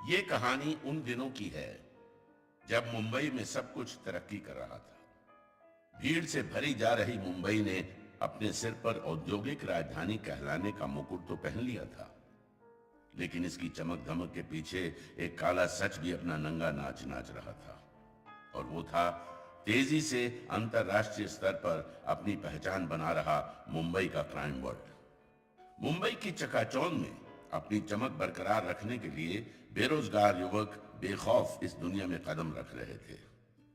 ये कहानी उन दिनों की है जब मुंबई में सब कुछ तरक्की कर रहा था। भीड़ से भरी जा रही मुंबई ने अपने सिर पर औद्योगिक राजधानी कहलाने का मुकुट तो पहन लिया था, लेकिन इसकी चमक धमक के पीछे एक काला सच भी अपना नंगा नाच नाच रहा था, और वो था तेजी से अंतरराष्ट्रीय स्तर पर अपनी पहचान बना रहा मुंबई का क्राइम वर्ल्ड। मुंबई की चकाचौंध में अपनी चमक बरकरार रखने के लिए बेरोजगार युवक बेखौफ इस दुनिया में कदम रख रहे थे।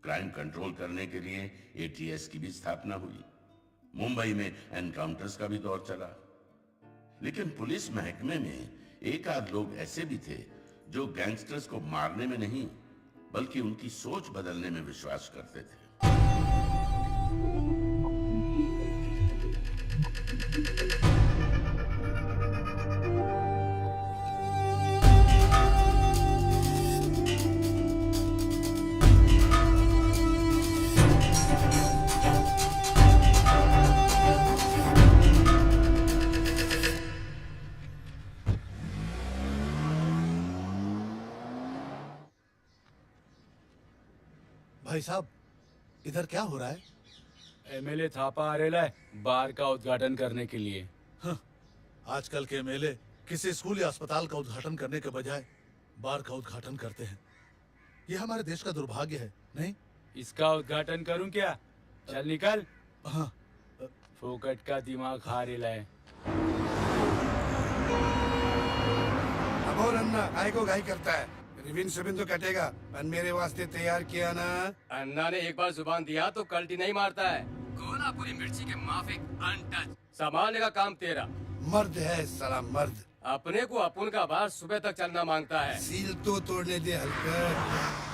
क्राइम कंट्रोल करने के लिए एटीएस की भी स्थापना हुई। मुंबई में एनकाउंटर्स का भी दौर चला, लेकिन पुलिस महकमे में एक आध लोग ऐसे भी थे जो गैंगस्टर्स को मारने में नहीं बल्कि उनकी सोच बदलने में विश्वास करते थे। भाई साहब, इधर क्या हो रहा है? एमएलए थापा आ रहा है बार का उद्घाटन करने के लिए। हाँ, आजकल के एमएलए किसी स्कूल या अस्पताल का उद्घाटन करने के बजाय बार का उद्घाटन करते हैं। ये हमारे देश का दुर्भाग्य है, नहीं? इसका उद्घाटन करूं क्या? चल निकल। हाँ। फोकट का दिमाग हार है। अब और अन्ना काय को गाय करता है? रिविन सुबिन तो कटेगा, पर मेरे वास्ते तैयार किया ना। अन्ना ने एक बार जुबान दिया तो कल्टी नहीं मारता है। कोल्हापुरी मिर्ची के माफिक अनटच। संभालने का काम तेरा। मर्द है साला मर्द। अपने को अपुन का बार सुबह तक चलना मांगता है। सील तो तोड़ने दे हल्का।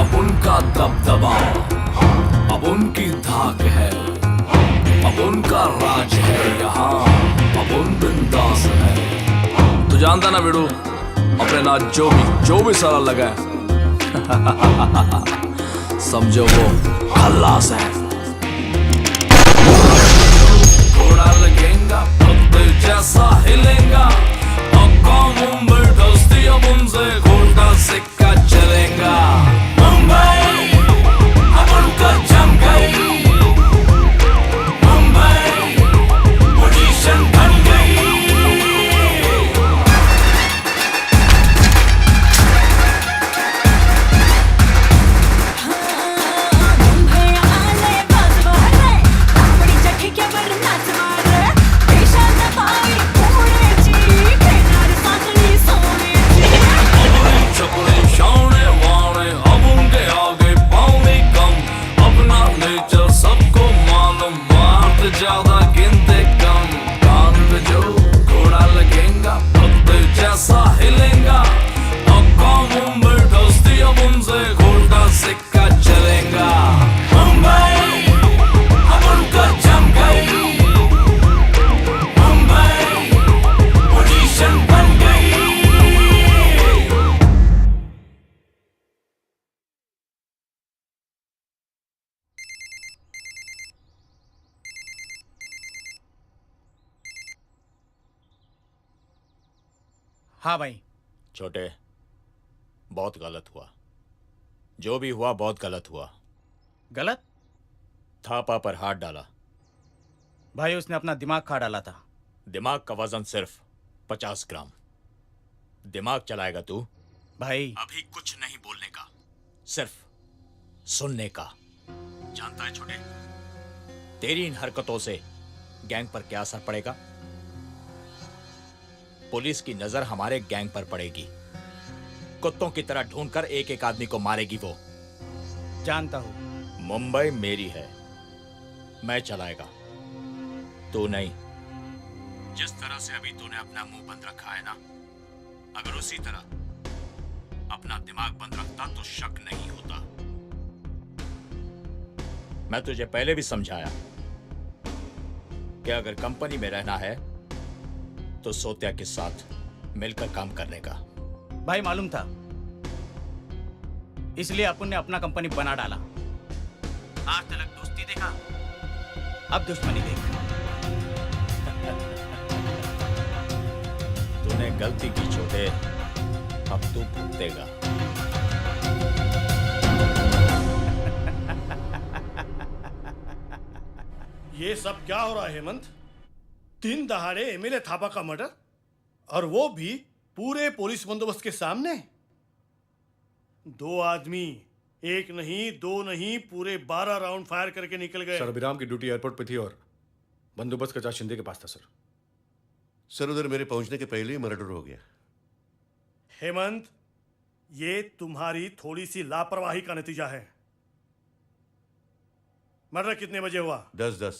अब उनका दबदबा, अब उनकी धाक है, अब उनका राज है यहाँ, अब उन बिंदास है। तू जानता ना बिड़ू, अपने नाच जो भी सारा लगा है समझो वो खल्लास है। घोड़ा लगेगा पत्ते जैसा हिलेगा, पक्का मुंबई दोस्ती अब उनसे खोटा सिक्का चलेगा। मुंबई अब उनका जम गई, मुंबई पोजीशन बन गई। चपड़े शाने वाणे हाँ भाई। छोटे, बहुत गलत हुआ। जो भी हुआ बहुत गलत हुआ। गलत? थापा पर हाथ डाला। भाई उसने अपना दिमाग खा डाला था। दिमाग का वजन सिर्फ 50 ग्राम। दिमाग चलाएगा तू? भाई अभी कुछ नहीं बोलने का, सिर्फ सुनने का। जानता है छोटे, तेरी इन हरकतों से गैंग पर क्या असर पड़ेगा? पुलिस की नजर हमारे गैंग पर पड़ेगी। कुत्तों की तरह ढूंढकर एक एक आदमी को मारेगी वो। जानता हूं। मुंबई मेरी है, मैं चलाएगा, तू नहीं। जिस तरह से अभी तूने अपना मुंह बंद रखा है ना, अगर उसी तरह अपना दिमाग बंद रखता तो शक नहीं होता। मैं तुझे पहले भी समझाया कि अगर कंपनी में रहना है तो सोत्या के साथ मिलकर काम करने का। भाई मालूम था, इसलिए अपन ने अपना कंपनी बना डाला। आज तक दोस्ती देखा, अब दुश्मनी देख। तूने गलती की छोटे, अब तू भुगतेगा। ये सब क्या हो रहा है हेमंत? दिन दहाड़े एमएलए थापा का मर्डर, और वो भी पूरे पुलिस बंदोबस्त के सामने। 2 आदमी, एक नहीं, 2 नहीं, पूरे 12 राउंड फायर करके निकल गए। सर, अभिराम की ड्यूटी एयरपोर्ट पे थी और बंदोबस्त का चार्ज शिंदे के पास था सर। सर, उधर मेरे पहुंचने के पहले ही मर्डर हो गया। हेमंत, ये तुम्हारी थोड़ी सी लापरवाही का नतीजा है। मर्डर कितने बजे हुआ? 10:10।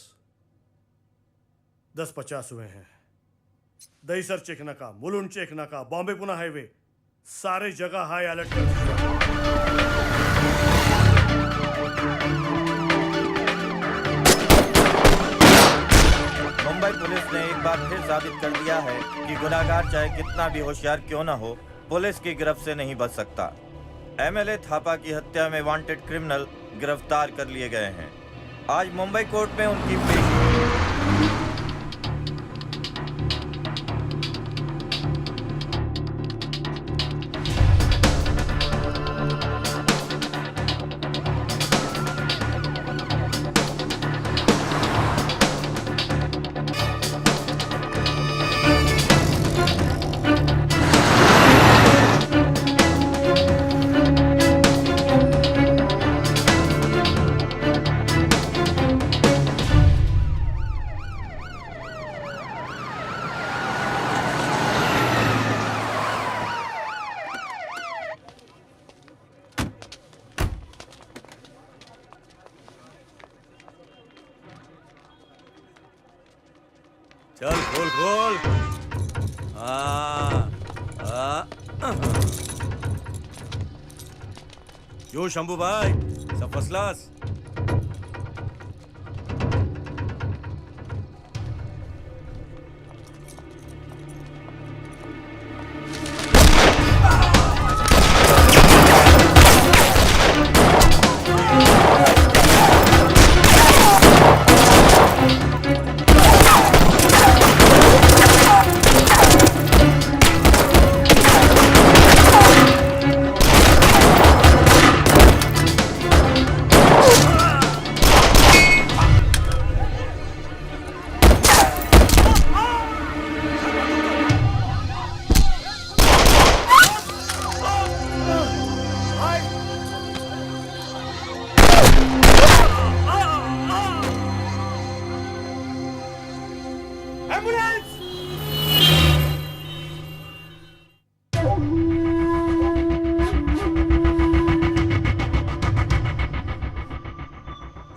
10:50 हुए हैं। दहीसर चेक नाका, मुलुंड चेक नाका, बॉम्बे पुणे हाईवे, सारे जगह हाई अलर्ट कर दिया। मुंबई पुलिस ने एक बार फिर साबित कर दिया है कि गुनाहगार चाहे कितना भी होशियार क्यों न हो, पुलिस की गिरफ्त से नहीं बच सकता। एमएलए थापा की हत्या में वांटेड क्रिमिनल गिरफ्तार कर लिए गए हैं। आज मुंबई कोर्ट में उनकी पेशी। चल खोल खोल। यो शंभू भाई, सब फर्स्ट क्लास।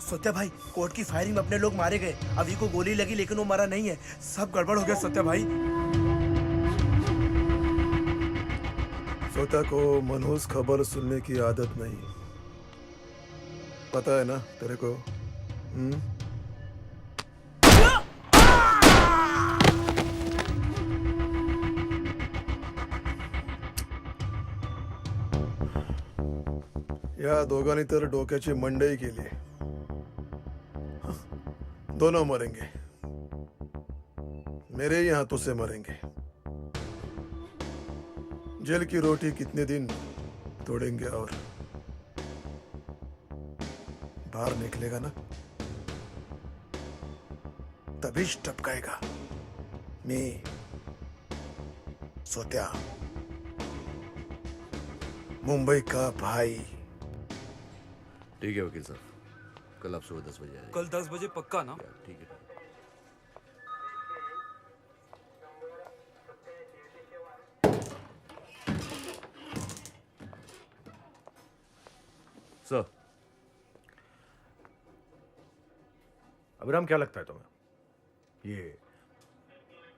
सत्या भाई, कोर्ट की फायरिंग में अपने लोग मारे गए। अभी को गोली लगी लेकिन वो मरा नहीं है। सब गड़बड़ हो गया सत्या भाई। सत्या को मनहूस खबर सुनने की आदत नहीं, पता है ना तेरे को? या दोघांनी तर डोक्याची मंडई केली। दोनों मरेंगे, मेरे ही हाथों से मरेंगे। जेल की रोटी कितने दिन तोड़ेंगे और बाहर निकलेगा ना तभी टपकाएगा। मैं सोत्या मुंबई का भाई। ठीक है वकील साहब, कल आप सुबह 10 बजे आइए। कल 10 बजे पक्का ना? ठीक है। सर, अभिराम क्या लगता है तुम्हें, ये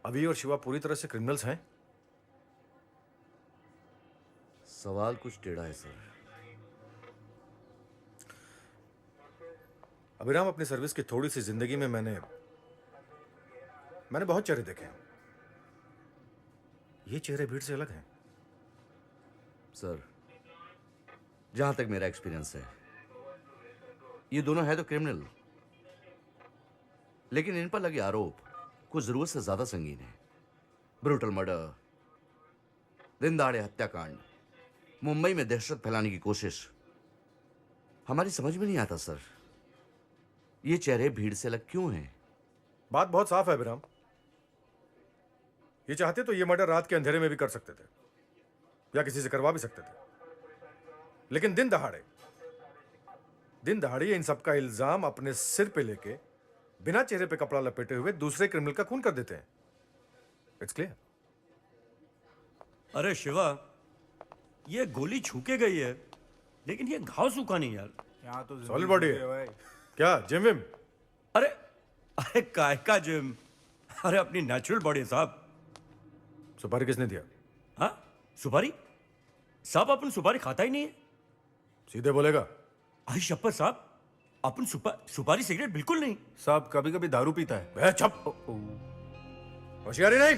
अभी और शिवा पूरी तरह से क्रिमिनल्स हैं? सवाल कुछ टेढ़ा है सर। अभिराम, अपनी सर्विस की थोड़ी सी जिंदगी में मैंने बहुत चेहरे देखे हैं। ये चेहरे भीड़ से अलग हैं। सर, जहां तक मेरा एक्सपीरियंस है, ये दोनों है तो क्रिमिनल, लेकिन इन पर लगे आरोप कुछ जरूरत से ज्यादा संगीन है। ब्रूटल मर्डर, दिन दहाड़े हत्याकांड, मुंबई में दहशत फैलाने की कोशिश। हमारी समझ में नहीं आता सर, ये चेहरे भीड़ से अलग क्यों हैं? बात बहुत साफ है अभिराम, ये चाहते तो ये मर्डर रात के अंधेरे में भी कर सकते थे या किसी से करवा भी सकते थे, लेकिन दिन दहाड़े इन सबका इल्जाम अपने सिर पे लेके बिना चेहरे पे कपड़ा लपेटे हुए दूसरे क्रिमिनल का खून कर देते हैं। It's clear. अरे शिवा, ये गोली छू के गई है, लेकिन ये घाव सूखा नहीं यार। यहाँ तो सॉलिड बॉडी है। क्या जिम विम? अरे अरे काय का जिम, अरे अपनी नेचुरल बॉडी साहब। सुपारी किसने दिया? हाँ, सुपारी साहब, अपन सुपारी खाता ही नहीं है। सीधे बोलेगा। आई शपथ साहब, अपन सुपारी सिगरेट बिल्कुल नहीं। साहब कभी कभी दारू पीता है। चुप, होशियारी नहीं।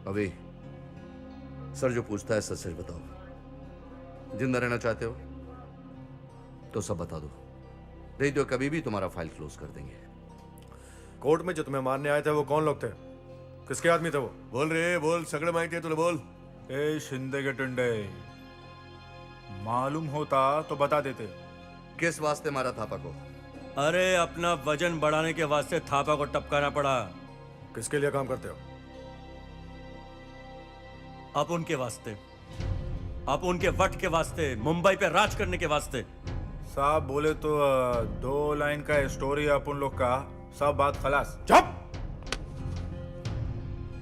अभी सर जो पूछता है सच सच बताओ। जिंदा रहना चाहते हो तो सब बता दो, नहीं तो कभी भी तुम्हारा फाइल क्लोज कर देंगे। कोर्ट में जो तुम्हें मारने आए थे वो कौन लोग थे? किसके आदमी थे वो? बोल रे बोल, सगड़े माइक तूने बोल। ए शिंदे के टुंडे, मालूम होता तो बता देते। किस वास्ते मारा थापा को? अरे अपना वजन बढ़ाने के वास्ते थापा को टपकाना पड़ा। किसके लिए काम करते हो? आप उनके वास्ते, आप उनके वट के वास्ते, मुंबई पे राज करने के वास्ते। साहब बोले तो 2 लाइन का स्टोरी है अपन लोग का, सब बात खलास। चुप!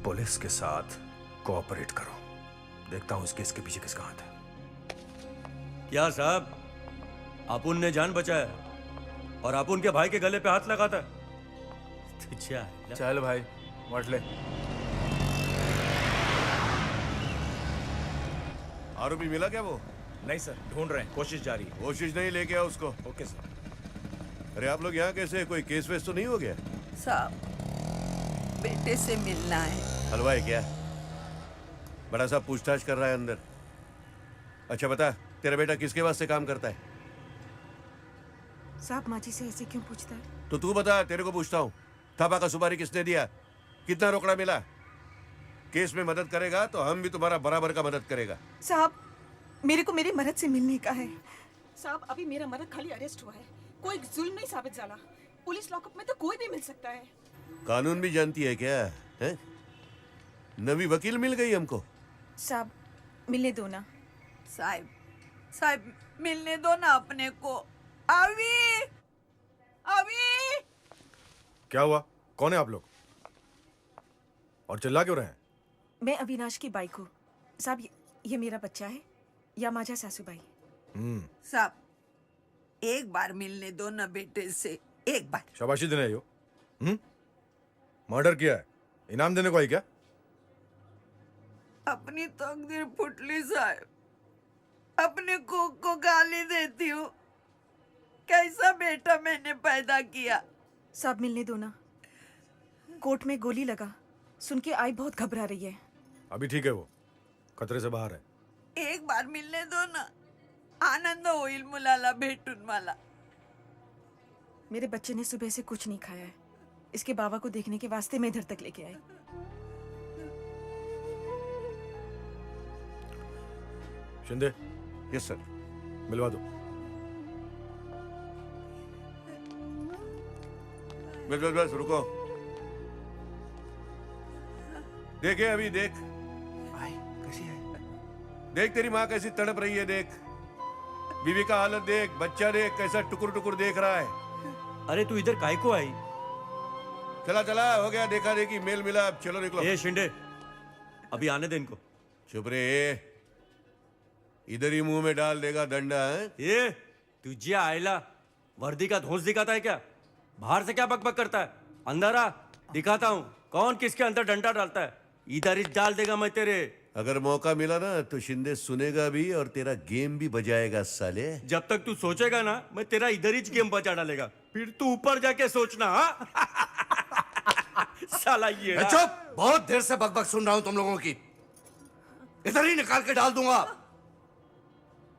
पुलिस के साथ कोऑपरेट करो, देखता हूं इस केस के पीछे किसका हाथ है। क्या साहब, अपुन ने जान बचाया और अपुन के भाई के गले पे हाथ लगाता है। चल भाई मट ले। आरोपी मिला क्या वो? नहीं सर, ढूंढ रहे हैं, कोशिश जारी है। कोशिश नहीं, लेके आओ उसको। Okay sir. अरे आप लोग यहाँ कैसे? कोई केस वेस तो नहीं हो गया? साहब, बेटे से मिलना है। हलवा है क्या? बड़ा साहब पूछताछ कर रहा है अंदर। अच्छा बता, तेरा बेटा किसके वास्ते काम करता है? साहब माँ जी से ऐसे क्यों पूछता है? तो तू बता, तेरे को पूछता हूँ। थापा का सुपारी किसने दिया? कितना रोकड़ा मिला? केस में मदद करेगा तो हम भी तुम्हारा बराबर का मदद करेगा। साहब, मेरे को मेरी मर्द से मिलने का है। साहब, अभी मेरा मर्द खाली अरेस्ट हुआ है, कोई जुल्म नहीं साबित जाला। पुलिस लॉकअप में तो कोई भी मिल सकता है। कानून भी जानती है क्या? है? नवी वकील मिल गई हमको। साहब मिलने दो ना। साहब मिलने दो ना अपने को। अभी अभी क्या हुआ? कौन है आप लोग और चिल्ला क्यों रहे हैं? मैं अविनाश की बाइक हूँ साहब। ये मेरा बच्चा है, या माजा सासूबाई। साहब एक बार मिलने दो ना बेटे से, एक बार। शाबाशी देने आई हो? मर्डर किया है, इनाम देने को आई क्या? अपनी तकदीर फुटली साहब, अपने को गाली देती हूँ। कैसा बेटा मैंने पैदा किया। साहब मिलने दो ना। कोर्ट में गोली लगा, सुन के आई बहुत घबरा रही है। अभी ठीक है, वो खतरे से बाहर है। एक बार मिलने दो ना, आनंद होईल मुलाला भेटून मला। मेरे बच्चे ने सुबह से कुछ नहीं खाया है, इसके बाबा को देखने के वास्ते मैं इधर तक लेके आई। Shinde, yes sir. मिलवा दो। बस रुको। देखे अभी देख। कैसी है? देख तेरी माँ कैसी तड़प रही है, देख। बीवी का हालत देख, बच्चा देख कैसा टुकुर टुकुर देख रहा है। अरे तू इधर काय को आई? चला चला, हो गया देखा देखी, मेल मिला, अब चलो निकलो। ए शिंदे, अभी आने दे इनको। चुप रे, इधर ही मुंह में डाल देगा डंडा है। ये तुझे आयला वर्दी का धौंस दिखाता है क्या? बाहर से क्या बकबक करता है? अंदर आ, दिखाता हूँ कौन किसके अंदर डंडा डालता है। इधर ही डाल देगा मैं तेरे। अगर मौका मिला ना तो शिंदे सुनेगा भी और तेरा गेम भी बजाएगा साले। जब तक तू सोचेगा ना मैं तेरा इधर ही गेम बजा डालेगा, फिर तू ऊपर जाके सोचना। हाँ? साला ये चुप, बहुत देर से बकबक सुन रहा हूं तुम लोगों की। इधर ही निकाल के डाल दूंगा।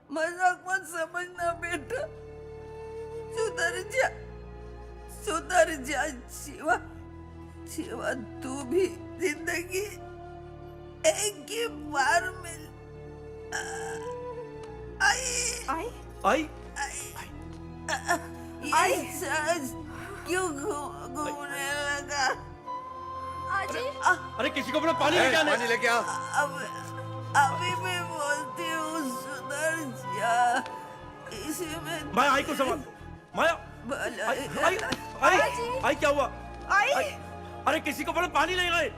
मजाक मत समझना बेटा, सुधर जा शिवा। शिवा तू भी जिंदगी एक ही बार मिल। आई ये सांस क्यों घूमने लगा? अरे किसी को अपना पानी लेके आने। पानी लेके आ। अभी मैं बोलती हूँ सुधर जा। इसी में माया आई को संभाल। माया आई क्या हुआ? अरे किसी को बोलो पानी ले गए।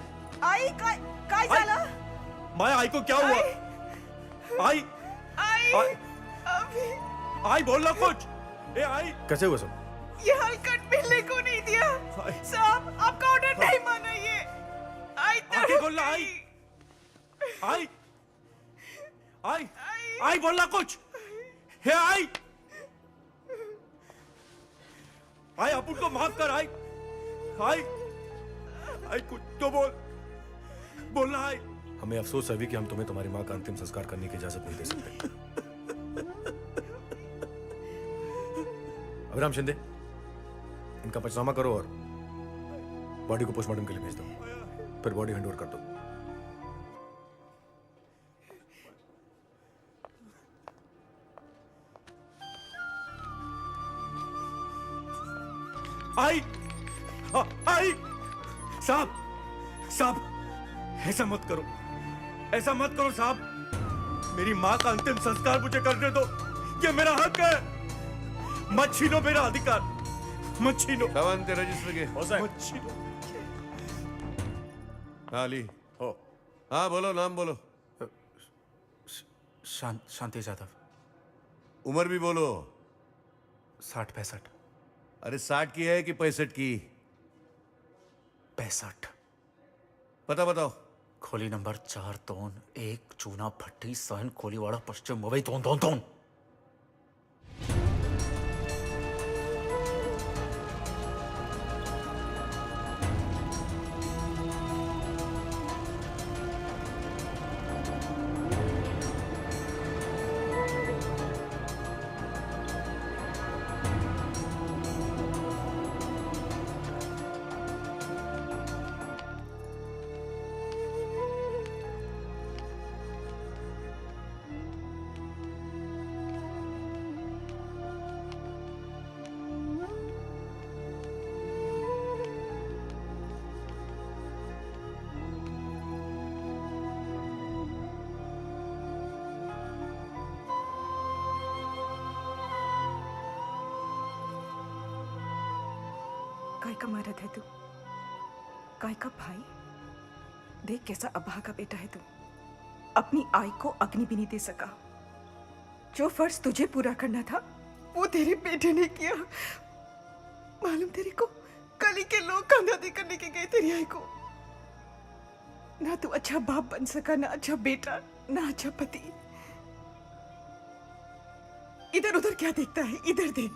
काय झाला? माया आई को क्या हुआ? आई आई बोलना कुछ। ए आई कैसे हुआ सब? ये हलकट मिलने को नहीं दिया साहब, आपका ऑर्डर नहीं माना ये। आके बोलना आई आई आई आई बोलना कुछ। हे आई आई अपुन को माफ कर। आई आई आई कुछ तो बोलना। आई हमें अफसोस है अभी कि हम तुम्हें तुम्हारी माँ का अंतिम संस्कार करने की इजाजत नहीं दे सकते। अभिराम शिंदे, इनका पंचनामा करो और बॉडी को पोस्टमार्टम के लिए भेज दो, फिर बॉडी हैंडओवर कर दो। आई आई साहब ऐसा मत करो, ऐसा मत करो साहब। मेरी माँ का अंतिम संस्कार मुझे करने दो, ये मेरा हक है। मत छीनो मेरा अधिकार, मत छीनो। रजिस्टर के मत छीनो। हाँ ली हो। हाँ बोलो, नाम बोलो। शांति यादव। उम्र भी बोलो। 60-65। अरे 60 की है कि 65 की? 65। पता बताओ। खोली नंबर 421 चूना भट्टी सहन कोलीवाड़ा पश्चिम मुंबई 222। काय का मर्द है तू, काय का भाई। देख कैसा अभागा बेटा है तू, अपनी आई को अग्नि भी नहीं दे सका। जो फर्ज तुझे पूरा करना था वो तेरे बेटे ने किया। मालूम तेरे को, कली के लोग कांधादी करने के गए तेरी आई को। ना तू अच्छा बाप बन सका, ना अच्छा बेटा, ना अच्छा पति। इधर उधर क्या देखता है, इधर देख।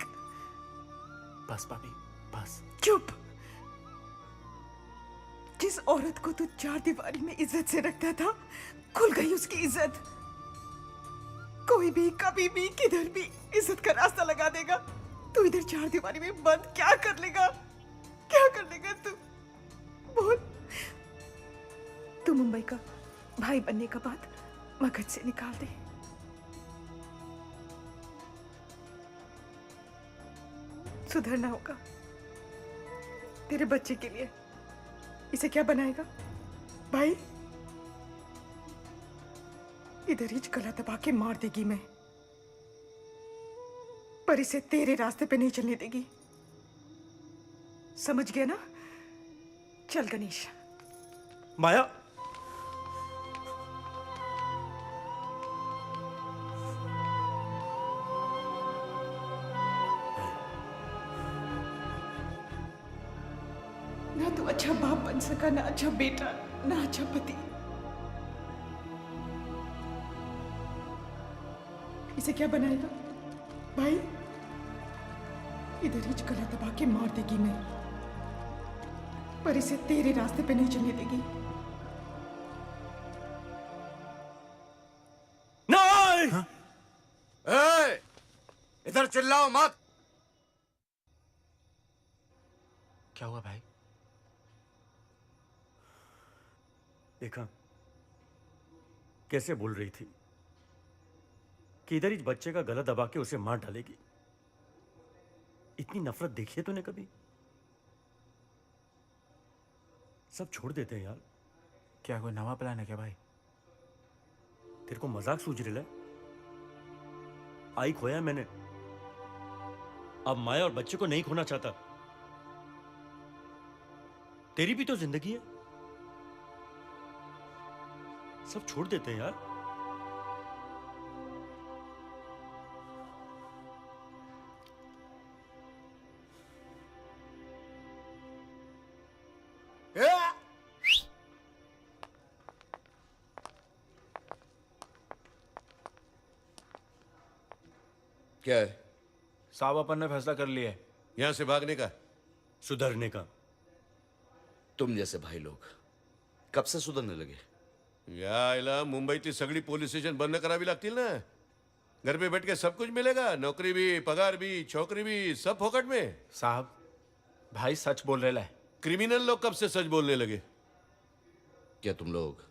बस भाभी बस। चुप। जिस औरत को तू 4 दीवारी में इज्जत से रखता था, खुल गई उसकी इज्जत। कोई भी कभी भी किधर भी इज्जत का रास्ता लगा देगा। तू इधर 4 दीवारी में बंद क्या कर लेगा, क्या कर लेगा तू बोल। तू मुंबई का भाई बनने का बात मगज से निकाल दे। सुधरना होगा तेरे बच्चे के लिए। इसे क्या बनाएगा भाई? इधर ही गला दबा के मार देगी मैं, पर इसे तेरे रास्ते पे नहीं चलने देगी। समझ गया ना? चल गणेश। माया, ना तू अच्छा बाप बन सका, ना अच्छा बेटा, ना अच्छा पति। इसे क्या बनाएगा भाई? इधर ही गला दबा के मार देगी मैं, पर इसे तेरे रास्ते पे नहीं चलने देगी। नहीं! इधर चिल्लाओ मत। क्या हुआ भाई? देखा कैसे बोल रही थी कि इधर इस बच्चे का गला दबा के उसे मार डालेगी। इतनी नफरत देखी है तूने कभी? सब छोड़ देते हैं यार। क्या कोई नवा प्लान है क्या भाई? तेरे को मजाक सूझ रहा है? आई खोया मैंने, अब माया और बच्चे को नहीं खोना चाहता। तेरी भी तो जिंदगी है। सब छोड़ देते हैं यार। क्या है? साहब अपन ने फैसला कर लिया है यहां से भागने का, सुधरने का। तुम जैसे भाई लोग कब से सुधरने लगे? यायला मुंबईतली सगळी पोलीस स्टेशन बंद करावी लागतील ना। घर पे बैठ के सब कुछ मिलेगा, नौकरी भी, पगार भी, छोकरी भी, सब फोकट में। साहब भाई सच बोल रहे है। क्रिमिनल लोग कब से सच बोलने लगे? क्या तुम लोग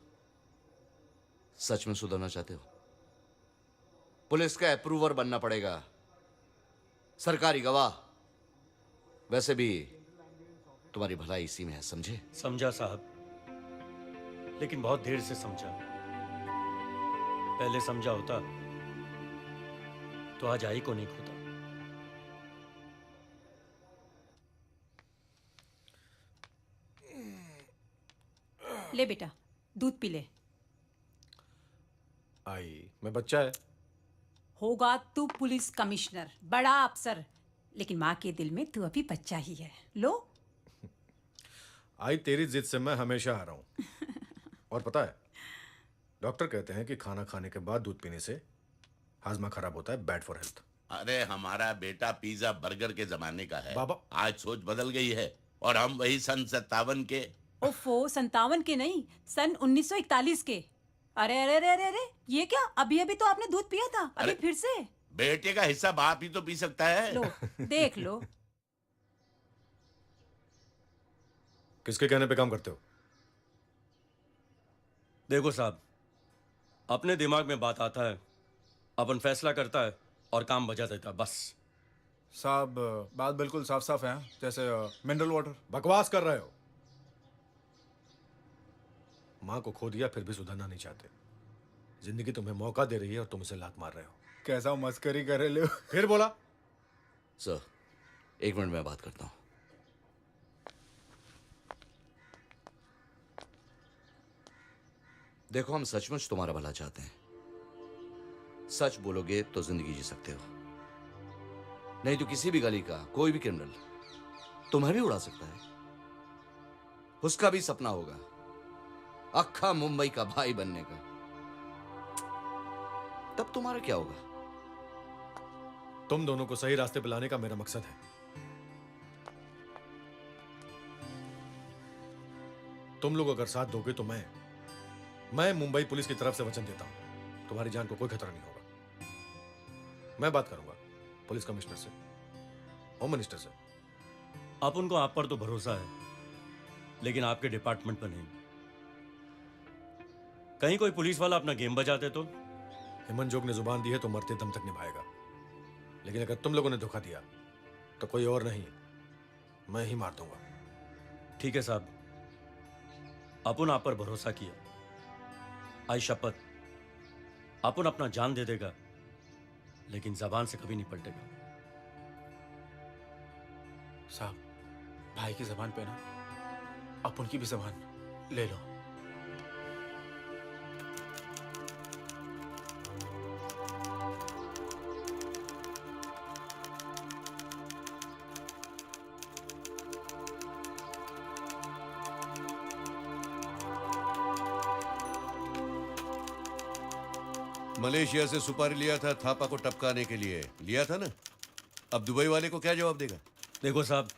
सच में सुधरना चाहते हो? पुलिस का अप्रूवर बनना पड़ेगा, सरकारी गवाह। वैसे भी तुम्हारी भलाई इसी में है, समझे? समझा साहब, लेकिन बहुत देर से समझा। पहले समझा होता तो आज आई को नहीं खोता। ले बेटा, दूध पी ले। आई मैं बच्चा है। होगा तू पुलिस कमिश्नर, बड़ा अफसर, लेकिन माँ के दिल में तू अभी बच्चा ही है। लो। आई तेरी जिद से मैं हमेशा आ रहा हूं। और पता है, डॉक्टर कहते हैं कि खाना खाने के बाद दूध पीने से हाजमा खराब होता है, बैड फॉर हेल्थ। अरे हमारा बेटा पिज्जा बर्गर के जमाने का है बाबा। आज सोच बदल गई है और हम वही सन 57 के। ओफो, 57 के नहीं, सन 1941 के। अरे अरे अरे अरे अरे, ये क्या? अभी अभी तो आपने दूध पिया था, अभी फिर से? बेटे का हिस्सा बाप ही तो पी सकता है। लो देख लो। किसके कहने पे काम करते हो? देखो साहब, अपने दिमाग में बात आता है, अपन फैसला करता है और काम बजा देता है, बस। साहब बात बिल्कुल साफ साफ है, जैसे मिनरल वाटर। बकवास कर रहे हो। मां को खो दिया फिर भी सुधरना नहीं चाहते। जिंदगी तुम्हें मौका दे रही है और तुम उसे लात मार रहे हो। कैसा मस्करी कर रहे हो? फिर बोला। सर, 1 मिनट में बात करता हूं। देखो, हम सचमुच तुम्हारा भला चाहते हैं। सच बोलोगे तो जिंदगी जी सकते हो, नहीं तो किसी भी गली का कोई भी क्रिमिनल तुम्हें भी उड़ा सकता है। उसका भी सपना होगा अक्खा मुंबई का भाई बनने का। तब तुम्हारा क्या होगा? तुम दोनों को सही रास्ते पे लाने का मेरा मकसद है। तुम लोग अगर साथ दोगे तो मैं मुंबई पुलिस की तरफ से वचन देता हूं, तुम्हारी जान को कोई खतरा नहीं होगा। मैं बात करूंगा पुलिस कमिश्नर से, होम मिनिस्टर से। आप उनको आप पर तो भरोसा है, लेकिन आपके डिपार्टमेंट पर नहीं। कहीं कोई पुलिस वाला अपना गेम बजाते तो? हेमंत जोग ने जुबान दी है तो मरते दम तक निभाएगा, लेकिन अगर तुम लोगों ने धोखा दिया तो कोई और नहीं, मैं ही मार दूंगा। ठीक है साहब, अपन आप पर भरोसा किया, आई शपथ अपन अपना जान दे देगा, लेकिन जबान से कभी नहीं पलटेगा। साहब, भाई की जबान पे ना अपन की भी जबान ले लो। मलेशिया से सुपारी लिया था थापा को टपकाने के लिए, लिया था ना? अब दुबई वाले को क्या जवाब देगा? देखो साहब,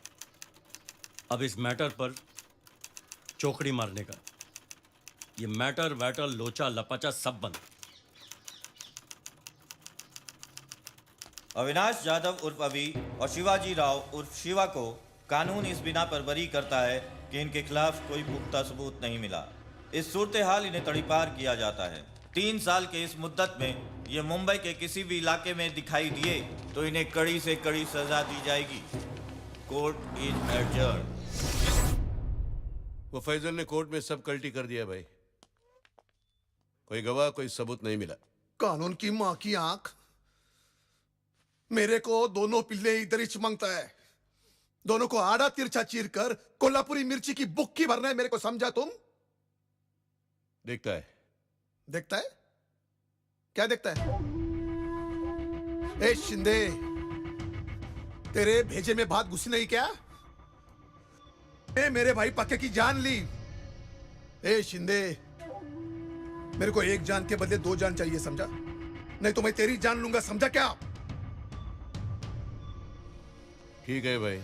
अब इस मैटर पर चौकड़ी मारने का, ये मैटर वैटर लोचा लपाचा सब बंद। अविनाश यादव उर्फ अभी और शिवाजी राव उर्फ शिवा को कानून इस बिना पर बरी करता है कि इनके खिलाफ कोई पुख्ता सबूत नहीं मिला। इस सूरत हाल इन्हें तड़ीपार किया जाता है। 3 साल के इस मुद्दत में ये मुंबई के किसी भी इलाके में दिखाई दिए तो इन्हें कड़ी से कड़ी सजा दी जाएगी। Court is adjourn. वो फैजल ने कोर्ट में सब कल्टी कर दिया भाई। कोई गवाह, कोई सबूत नहीं मिला। कानून की माँ की आंख, मेरे को दोनों पिल्ले इधर ही चिमंगता है। दोनों को आड़ा तिरछा चीर कर कोल्हापुरी मिर्ची की बुक्की भरना है मेरे को, समझा तुम? देखता है। देखता है? क्या देखता है? ए शिंदे, तेरे भेजे में बात घुसी नहीं क्या? ए मेरे भाई पक्के की जान ली। ए शिंदे, मेरे को एक जान के बदले 2 जान चाहिए, समझा? नहीं तो मैं तेरी जान लूंगा, समझा क्या? ठीक है भाई।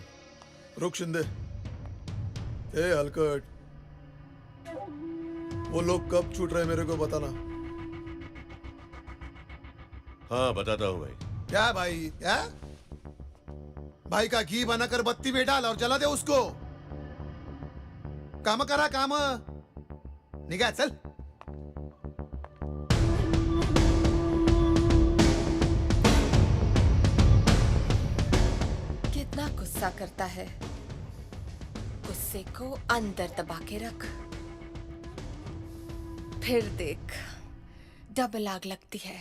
रुक शिंदे। ए हलकट, वो लोग कब छूट रहे मेरे को बताना। हाँ बताता हूँ भाई। क्या भाई? क्या भाई का घी बनाकर बत्ती में डाल और जला दे उसको। काम करा काम, निगाह चल। कितना गुस्सा करता है, गुस्से को अंदर दबा के रख, फिर देख डबल आग लगती है।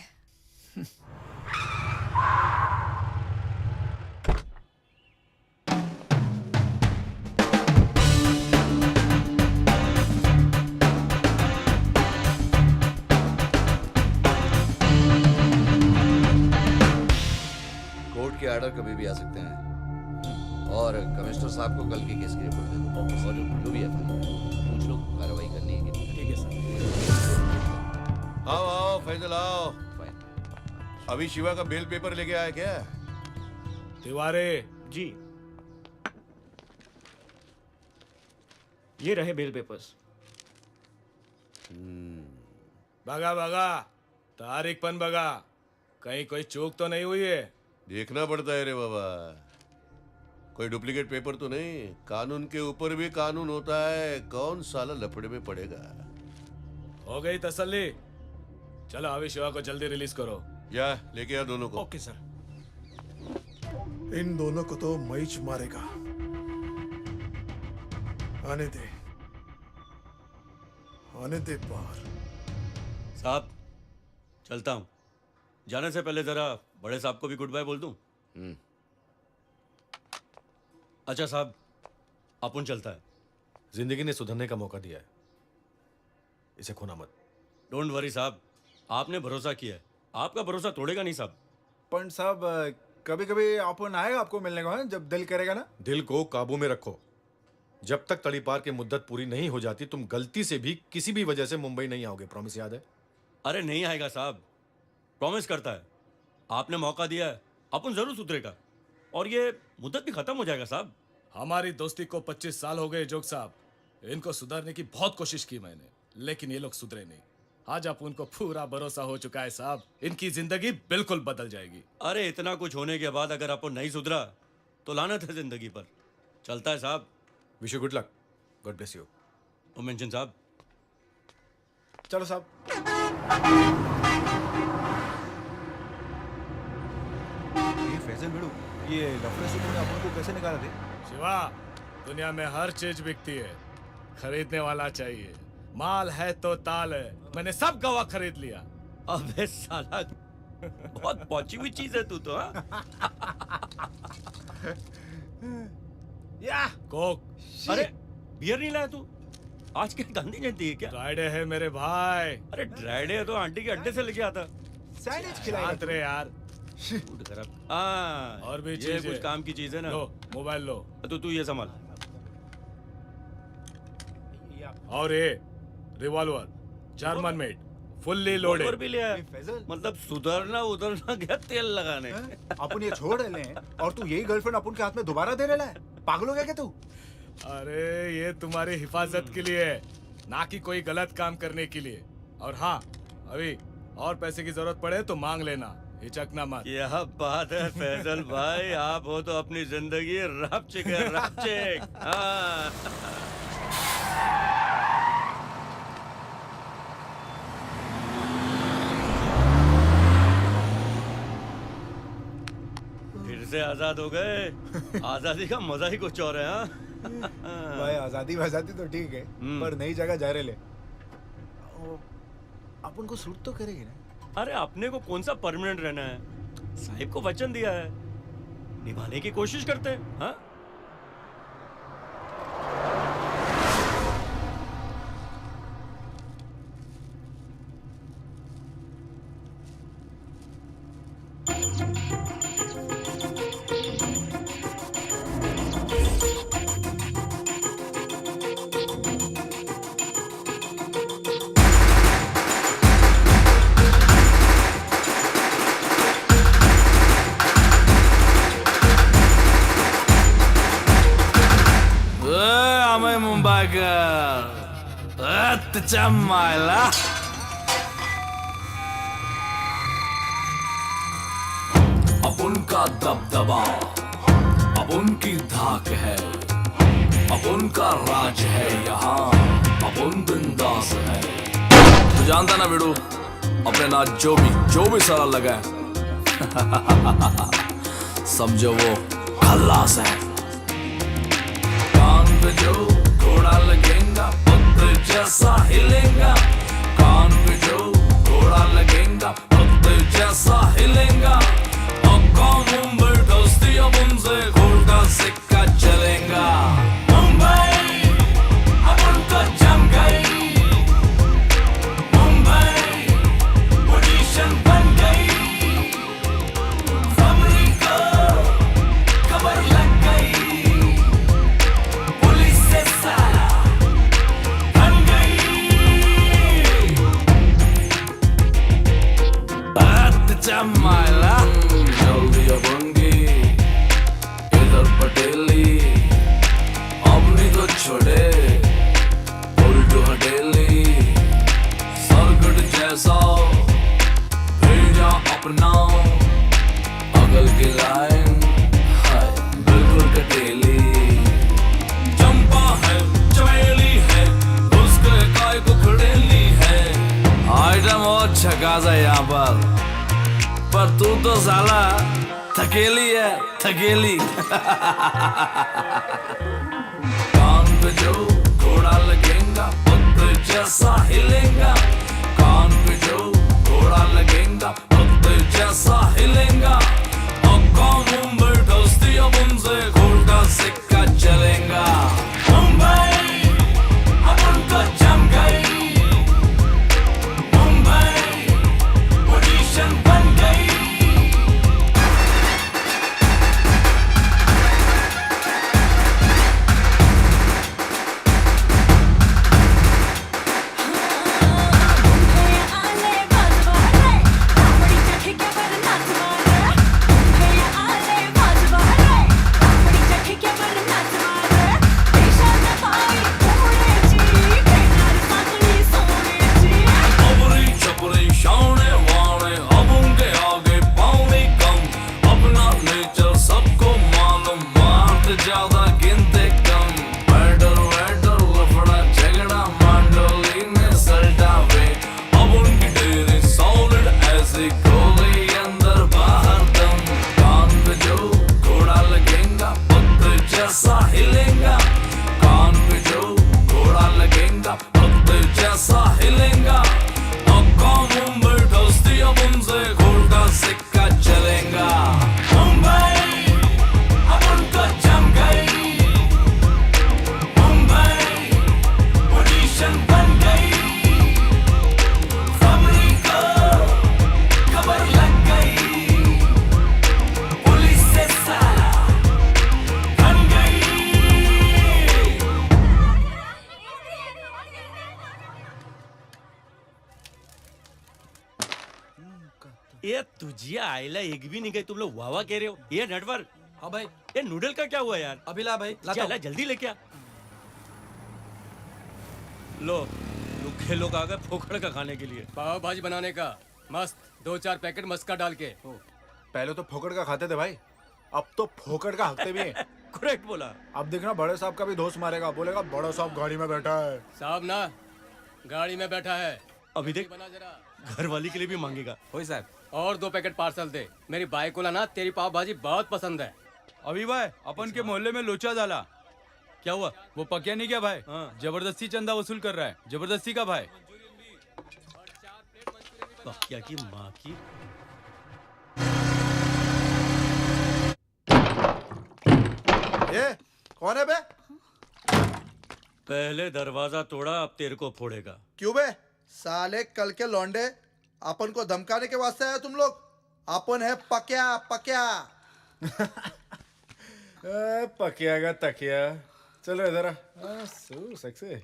कोर्ट के ऑर्डर कभी भी आ सकते हैं। और कमिश्नर साहब को कल की केस की रिपोर्ट दे दो, और जो भी है पूछ लो कार्रवाई करनी है कि नहीं। ठीक है सर। आओ आओ फैजल आओ। अभी शिवा का बेल पेपर लेके आया क्या? तिवारी जी, ये रहे बेल पेपर्स। बगा बगा, तारीख पन बगा, कहीं कोई चूक तो नहीं हुई है? देखना पड़ता है रे बाबा, कोई डुप्लीकेट पेपर तो नहीं। कानून के ऊपर भी कानून होता है, कौन साला लफड़े में पड़ेगा। हो गई तसल्ली? चलो अभी शिवा को जल्दी रिलीज करो। या लेके आ दोनों को। Okay sir. इन दोनों को तो मैच मारेगा। आने दे, आने दे बाहर। साहब चलता हूँ, जाने से पहले जरा बड़े साहब को भी गुड बाय बोल दूं। अच्छा साहब, अपन चलता है। जिंदगी ने सुधरने का मौका दिया है, इसे खोना मत। डोंट वरी साहब, आपने भरोसा किया है, आपका भरोसा तोड़ेगा नहीं साहब। पण साहब, कभी कभी अपन आएगा आपको मिलने को, है? जब दिल करेगा ना। दिल को काबू में रखो। जब तक तड़ीपार की मुद्दत पूरी नहीं हो जाती, तुम गलती से भी किसी भी वजह से मुंबई नहीं आओगे। प्रॉमिस याद है? अरे नहीं आएगा साहब, प्रॉमिस करता है। आपने मौका दिया है, अपन जरूर सुधरेगा और ये मुद्दत भी खत्म हो जाएगा साहब। हमारी दोस्ती को 25 साल हो गए जोग साहब। इनको सुधारने की बहुत कोशिश की मैंने, लेकिन ये लोग सुधरे नहीं। आज आप उनको पूरा भरोसा हो चुका है साहब, इनकी जिंदगी बिल्कुल बदल जाएगी। अरे इतना कुछ होने के बाद अगर अपन नहीं सुधरा तो लानत है जिंदगी पर। चलता है साहब। Wish you good luck, God bless you. Mention साहब। चलो साहब। ये फैजल भिड़ू, ये लफड़े से तुमने अपन को कैसे निकाला थे? शिवा, दुनिया में हर चीज बिकती है, खरीदने वाला चाहिए। माल है तो ताल है, मैंने सब गवा खरीद लिया। अबे साला, बहुत पहुंची हुई चीज है तू तो। या कोक। अरे बियर नहीं लाया तू? आज क्या गांधी जयंती है क्या? ड्राइडे है मेरे भाई। अरे ड्राइडे है तो आंटी के अड्डे से लेके आता। सैंडविच शांत रहे यार। और भी चीज़ कुछ काम की चीज है ना। लो मोबाइल लो। तो तू ये संभाल। और ये revolver German made, fully loaded. और भी लिया है। मतलब सुधरना उधरना गया तेल लगाने। अपन ये छोड़ रहे हैं और तू यही गर्लफ्रेंड अपन के हाथ में दोबारा दे रहा है? पागल हो गया क्या तू? अरे ये तुम्हारी हिफाजत के लिए है, ना कि कोई गलत काम करने के लिए। और हाँ, अभी और पैसे की जरूरत पड़े तो मांग लेना, हिचकना मत। यह बात है फैजल भाई, आप हो तो अपनी जिंदगी रपचिक है, रपचिक। हाँ। फिर से आजाद हो गए। आजादी का मजा ही कुछ और है। हाँ? भाई आजादी तो ठीक है, पर नई जगह जा रहे ले। अपन को सूट तो करेगी ना? अरे अपने को कौन सा परमानेंट रहना है? साहिब को वचन दिया है, निभाने की कोशिश करते हैं। हाँ? चमाइला अब उनका दबदबा, अब उनकी धाक है, अब उनका राज है यहाँ, अब उन बिंदास है। तू जानता ना बिड़ू, अपने नाच जो भी सारा लगा है समझो वो खल्लास है। कान पे जो घोड़ा लगेगा पत्थर जैसा हिलेगा, कान पे जो घोड़ा लगेगा पत्थर जैसा हिलेगा। मुंबई दोस्ती अब उनसे गोल्ड का सिक्का चलेगा। मुंबई अब उनको जम गई, मुंबई पोजीशन बन गई। खबरी को खबर लग गई, पुलिस से सारा बन गई। बात जमाला जल्दी बंगी इधर पटेली, अब नहीं तो छोड़े उल्टू हटेली। सरगट जैसा भेजा अपना अगल की लाइन है बिल्कुल कटेली। चंपा है चमेली है उसके काय को खड़ेली है। आइटम और छकासा यहाँ पर तू तो साला थकेली है, थकेली। कान पे जो घोड़ा लगेगा पत्थर जैसा हिलेगा, कान पे जो घोड़ा लगेगा पत्थर जैसा हिलेगा। मुंबई दोस्ती अब उनसे गोल्ड का सिक्का चलेगा। मुंबई अब उनको जम गई, मुंबई पोजीशन बन गई। ज्यादा गिनते कम, बैटर वैटर लफड़ा झगड़ा मंडोली में सल्टावे। अब उनकी डेरी सॉलिड ऐसी गोली अंदर बाहर दम। कान पे जो घोड़ा जैसा हिलेगा, कान पे जो घोड़ा लगेगा भक्त जैसा हिलेगा। अब कौन मुंबई दोस्ती, अब उनसे घोड़ा सिक्का चलेगा। मुंबई अब उनको जम गई, मुंबई पोजीशन बन गई, खबरी को खबर लग गई, पुलिस से साला बन गई। ये तुझी आईला एक भी नहीं गई, तुम लोग वाह कह रहे हो। ये नटवर, हाँ भाई, ये नूडल का क्या हुआ यार? अभी ला भाई, चला जल्दी लेके आ। लो लुखे लोग आ गए फोखड़ का खाने के लिए। पाव भाजी बनाने का मस्त 2-4 पैकेट मस्का डाल के। पहले तो फोकट का खाते थे भाई, अब तो फोकट का हकते भी हैं। करेक्ट बोला। अब देखना बड़े साहब का भी दोस्त मारेगा, बोलेगा बड़ा साहब गाड़ी में बैठा है। साहब ना गाड़ी में बैठा है। अभी देख बना जरा, घर वाली के लिए भी मांगेगा। होई साहब, और 2 पैकेट पार्सल दे। मेरी बाइक को ना तेरी पाव भाजी बहुत पसंद है। अभी भाई अपन के मोहल्ले में लोचा डाला। क्या हुआ? वो पकिया नहीं क्या भाई, जबरदस्ती चंदा वसूल कर रहा है। जबरदस्ती का भाई। पकिया की माँ की। ये कौन है बे? पहले दरवाजा तोड़ा, अब तेरे को फोड़ेगा। क्यों बे? साले कल के लौंडे, अपन को धमकाने के वास्ते आए तुम लोग? अपन है पकिया पकिया। पकिया का तकिया। चलो इधर आ। सेक्सी।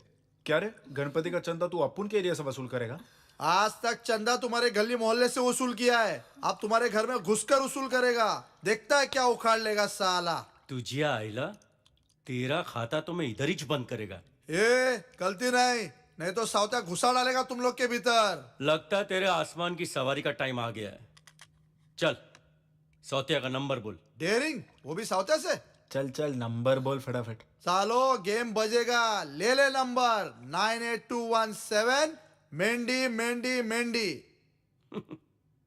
क्या रे, गणपति का चंदा तू अपुन के एरिया से वसूल करेगा? आज तक चंदा तुम्हारे गली मोहल्ले से वसूल किया है, अब तुम्हारे घर में घुसकर वसूल करेगा। देखता है क्या उखाड़ लेगा साला। तुझे आईला, तेरा खाता तो मैं इधर ही बंद करेगा। ये गलती नहीं तो सावता घुसा डालेगा तुम लोग के भीतर। लगता है तेरे आसमान की सवारी का टाइम आ गया है। चल सौतिया का नंबर बोल। डेयरिंग, वो भी सावते से? चल चल नंबर बोल फटाफट। सालो गेम बजेगा, ले नंबर 98217 मेंढी मेंढी मेंढी।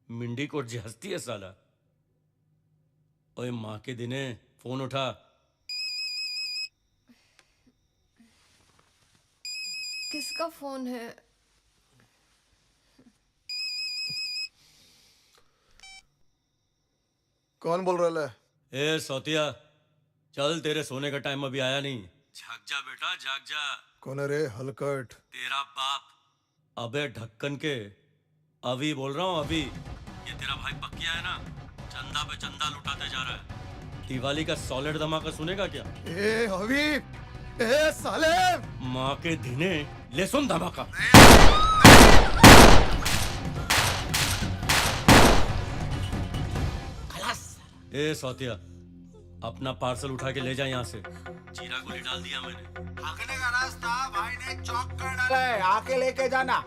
मिंडी कोट जास्ती है साला। ओए माँ के दिने फोन उठा। किसका फोन है? कौन बोल रहा है? ए सौतिया, चल तेरे सोने का टाइम अभी आया नहीं। जाग जा बेटा, जाग जा। कौन है रे हलकट? तेरा बाप। अबे ढक्कन के, अभी बोल रहा हूँ अभी। ये तेरा भाई पक्किया है ना, चंदा पे चंदा लुटाते जा रहा है। दिवाली का सॉलिड धमाका सुनेगा क्या? ए अभी, ए साले, माँ के दिने ले सुन धमाका। ए सौतिया, अपना पार्सल उठा के ले जा यहाँ से। जीरा गोली डाल दिया मैंने। भागने का रास्ता भाई ने चौक कर डाला है, आके लेके जाना।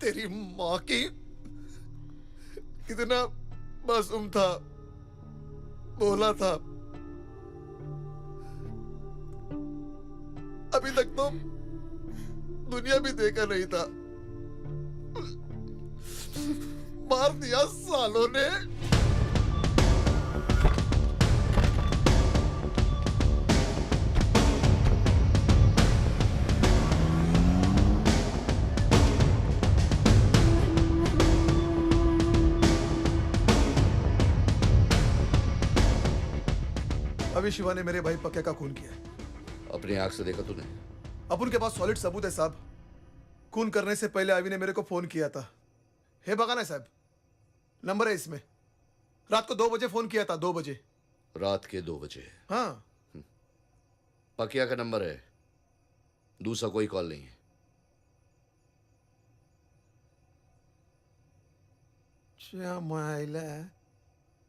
तेरी माँ की, कितना मासूम था, बोला था। अभी तक तो दुनिया भी देखा नहीं था, मार दिया सालों ने। अभी शिवा ने मेरे भाई पक्के का खून किया है। अपनी आंख से देखा तूने? अपन के पास सॉलिड सबूत है साहब। खून करने से पहले अभी ने मेरे को फोन किया था। हे बगाना साहब, नंबर है इसमें। रात को 2 बजे फोन किया था, 2 बजे। रात के 2 बजे? हाँ। पकिया का नंबर है, दूसरा कोई कॉल नहीं है।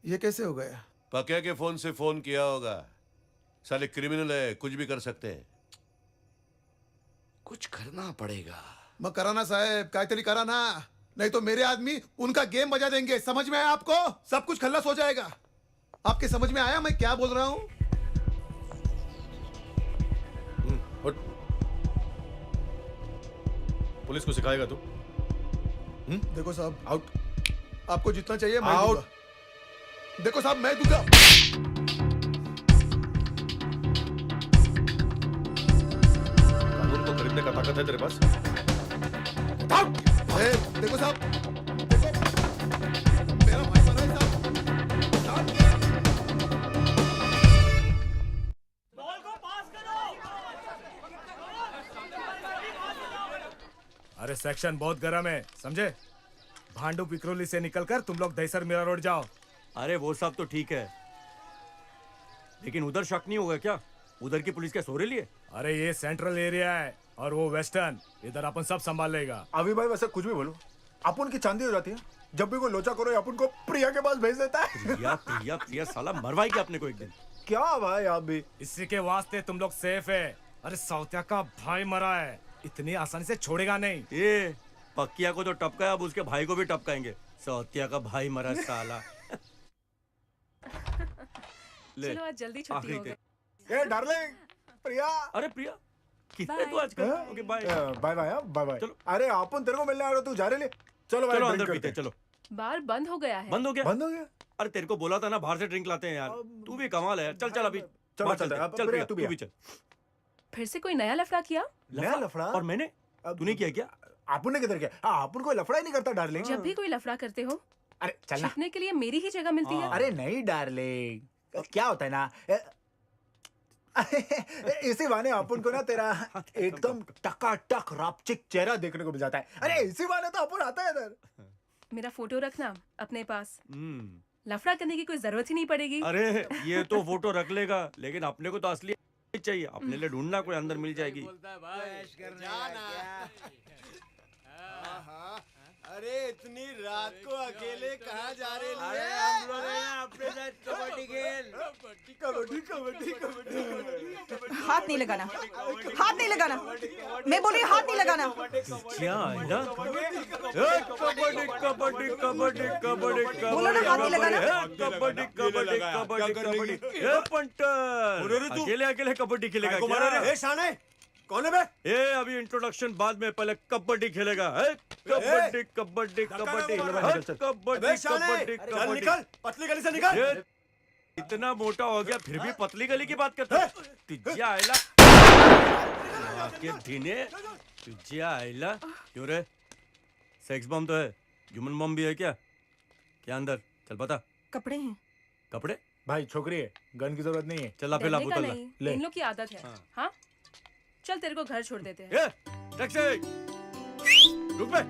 ये कैसे हो गया? पकिया के फोन से फोन किया होगा। साले क्रिमिनल है, कुछ भी कर सकते हैं। कुछ करना पड़ेगा। मैं कराना साहब, कायतरी कराना, नहीं तो मेरे आदमी उनका गेम बजा देंगे। समझ में आया आपको? सब कुछ खल्लास हो जाएगा। आपके समझ में आया मैं क्या बोल रहा हूँ? पुलिस को सिखाएगा तू? देखो साहब, आउट। आपको जितना चाहिए मैं आउट। दूंगा। देखो साहब, मैं दूंगा। ताकत है तेरे पास? देखो साहब, देखो मेरा भाई मरा है साहब। अरे सेक्शन बहुत गर्म है, समझे? भांडू पिकरोली से निकलकर तुम लोग दहीसर मीरा रोड जाओ। अरे वो सब तो ठीक है, लेकिन उधर शक नहीं होगा क्या? उधर की पुलिस क्या सो रही है? अरे ये सेंट्रल एरिया है और वो वेस्टर्न, इधर अपन सब संभाल लेगा। अभी भाई वैसे कुछ भी बोलो, अपन की चांदी हो जाती है जब भी कोई लोचा करो अपन को प्रिया के पास भेज देता है। प्रिया प्रिया प्रिया साला मरवाएगी अपने को एक दिन। क्या भाई आप भी? इसी के वास्ते तुम लोग सेफ है। अरे सौत्या का भाई मरा है, इतनी आसानी से छोड़ेगा नहीं। ये पक्किया को तो टपकाया, अब उसके भाई को भी टपकाएंगे। सौत्या का भाई मरा साला। ले, चलो आज जल्दी छुट्टी हो गई। ए डार्लिंग, प्रिया। अरे प्रिया कितने तू आजकल? Okay bye bye bye bye bye. अरे अपन तेरे को मिलने आ रहा, तू जा रहे? चलो भाई चलो drink अंदर करते पीते हैं। चलो। बार बंद हो गया है। बंद हो गया? बंद हो गया? अरे तेरे को बोला था ना बाहर से ड्रिंक लाते हैं यार। तू भी कमाल है। चल चल अभी चलो बाहर चलते हैं। चल प्रिया तू तू भी भी चल। फिर से कोई नया लफड़ा किया? नया लफड़ा? और मैंने? तूने किया क्या? अपन ने किधर किया? हाँ अपन कोई लफड़ा ही नहीं करता डार्लिंग। जब भी कोई लफड़ा करते हो, अरे चलना। छिपने के लिए मेरी ही जगह मिलती है। अरे नहीं डार्लिंग, क्या होता है ना, इसी बहाने अपन को ना तेरा एकदम टकाटक रापचिक चेहरा देखने को मिल जाता है। अरे इसी बहाने तो अपन आता है इधर। मेरा फोटो रखना अपने पास, लफड़ा करने की कोई जरूरत ही नहीं पड़ेगी। अरे ये तो फोटो रख लेगा, लेकिन अपने को तो असली चाहिए। अपने लिए ढूंढना, कोई अंदर मिल जाएगी। अरे इतनी रात को अकेले कहाँ जा रहे हैं? अरे हम लोग हैं ना अपने साथ कबड्डी खेल। कबड्डी कबड्डी कबड्डी। हाथ नहीं लगाना, हाथ नहीं लगाना। मैं बोली हाथ नहीं लगाना। क्या है ना? कबड्डी कबड्डी कबड्डी कबड्डी बोलो ना हाथ नहीं लगाना। कबड्डी कबड्डी कबड्डी कबड्डी। ए पंटर, अकेले अकेले कबड्डी खेलेगा क्या? शाने कौन है बे? ए अभी इंट्रोडक्शन बाद में, पहले कबड्डी खेलेगा। कबड्डी कबड्डी कबड्डी कबड्डी कबड्डी चल निकल, पतली गली से निकल। इतना मोटा हो गया फिर भी पतली गली की बात करता है? तुझ्या आयला के धीने, तुझ्या आयला। क्यों रे, सेक्स बम तो है, ह्यूमन बम भी है क्या? क्या अंदर? चल बता। कपड़े हैं। कपड़े? भाई छोकरी है, गन की जरूरत नहीं है। चला पहला डरने का बोतल नहीं, ले। इन लोग की आदत है। हाँ चल तेरे को घर छोड़ देते हैं। ए टैक्सी रुक बे।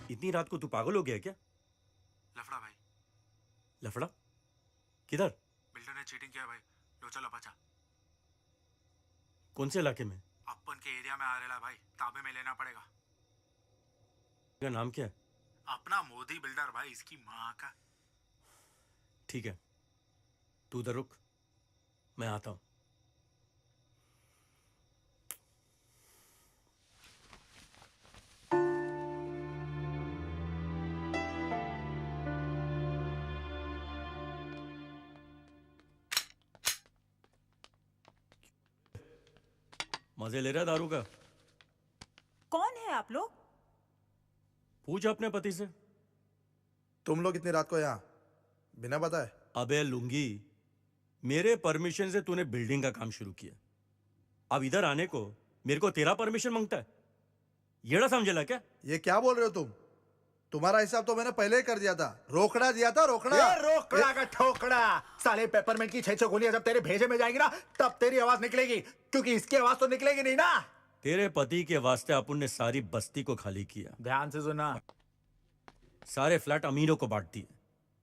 इतनी रात को तू पागल हो गया क्या? लफड़ा भाई। लफड़ा? किधर? बिल्डर ने चीटिंग किया भाई, लोचा लपाचा। कौन से इलाके में? अपन के एरिया में आ रहा भाई, ताबे में लेना पड़ेगा। का नाम क्या है? अपना मोदी बिल्डर भाई, इसकी माँ का। ठीक है, तू उधर रुक, मैं आता हूं। मजे ले रहा है दारू का? कौन है आप लोग? पूछ अपने पति से। तुम लोग इतनी रात को यहाँ बिना बताए? अबे लुंगी, मेरे परमिशन से तूने बिल्डिंग का काम शुरू किया, अब इधर आने को मेरे को तेरा परमिशन मांगता है? येड़ा समझेला क्या? ये क्या बोल रहे हो तुम? तुम्हारा हिसाब तो मैंने पहले ही कर दिया था। रोकड़ा दिया था, रोकड़ा। ये रोकड़ा का ठोकड़ा। साले पेपरमेंट की 6 गोलियां जब तेरे भेजे में जाएंगी ना, तब तेरी आवाज निकलेगी, क्योंकि इसकी आवाज तो निकलेगी नहीं ना। तेरे पति के वास्ते अपन ने सारी बस्ती को खाली किया। ध्यान से सुना। सारे फ्लैट अमीरों को बांट दिए।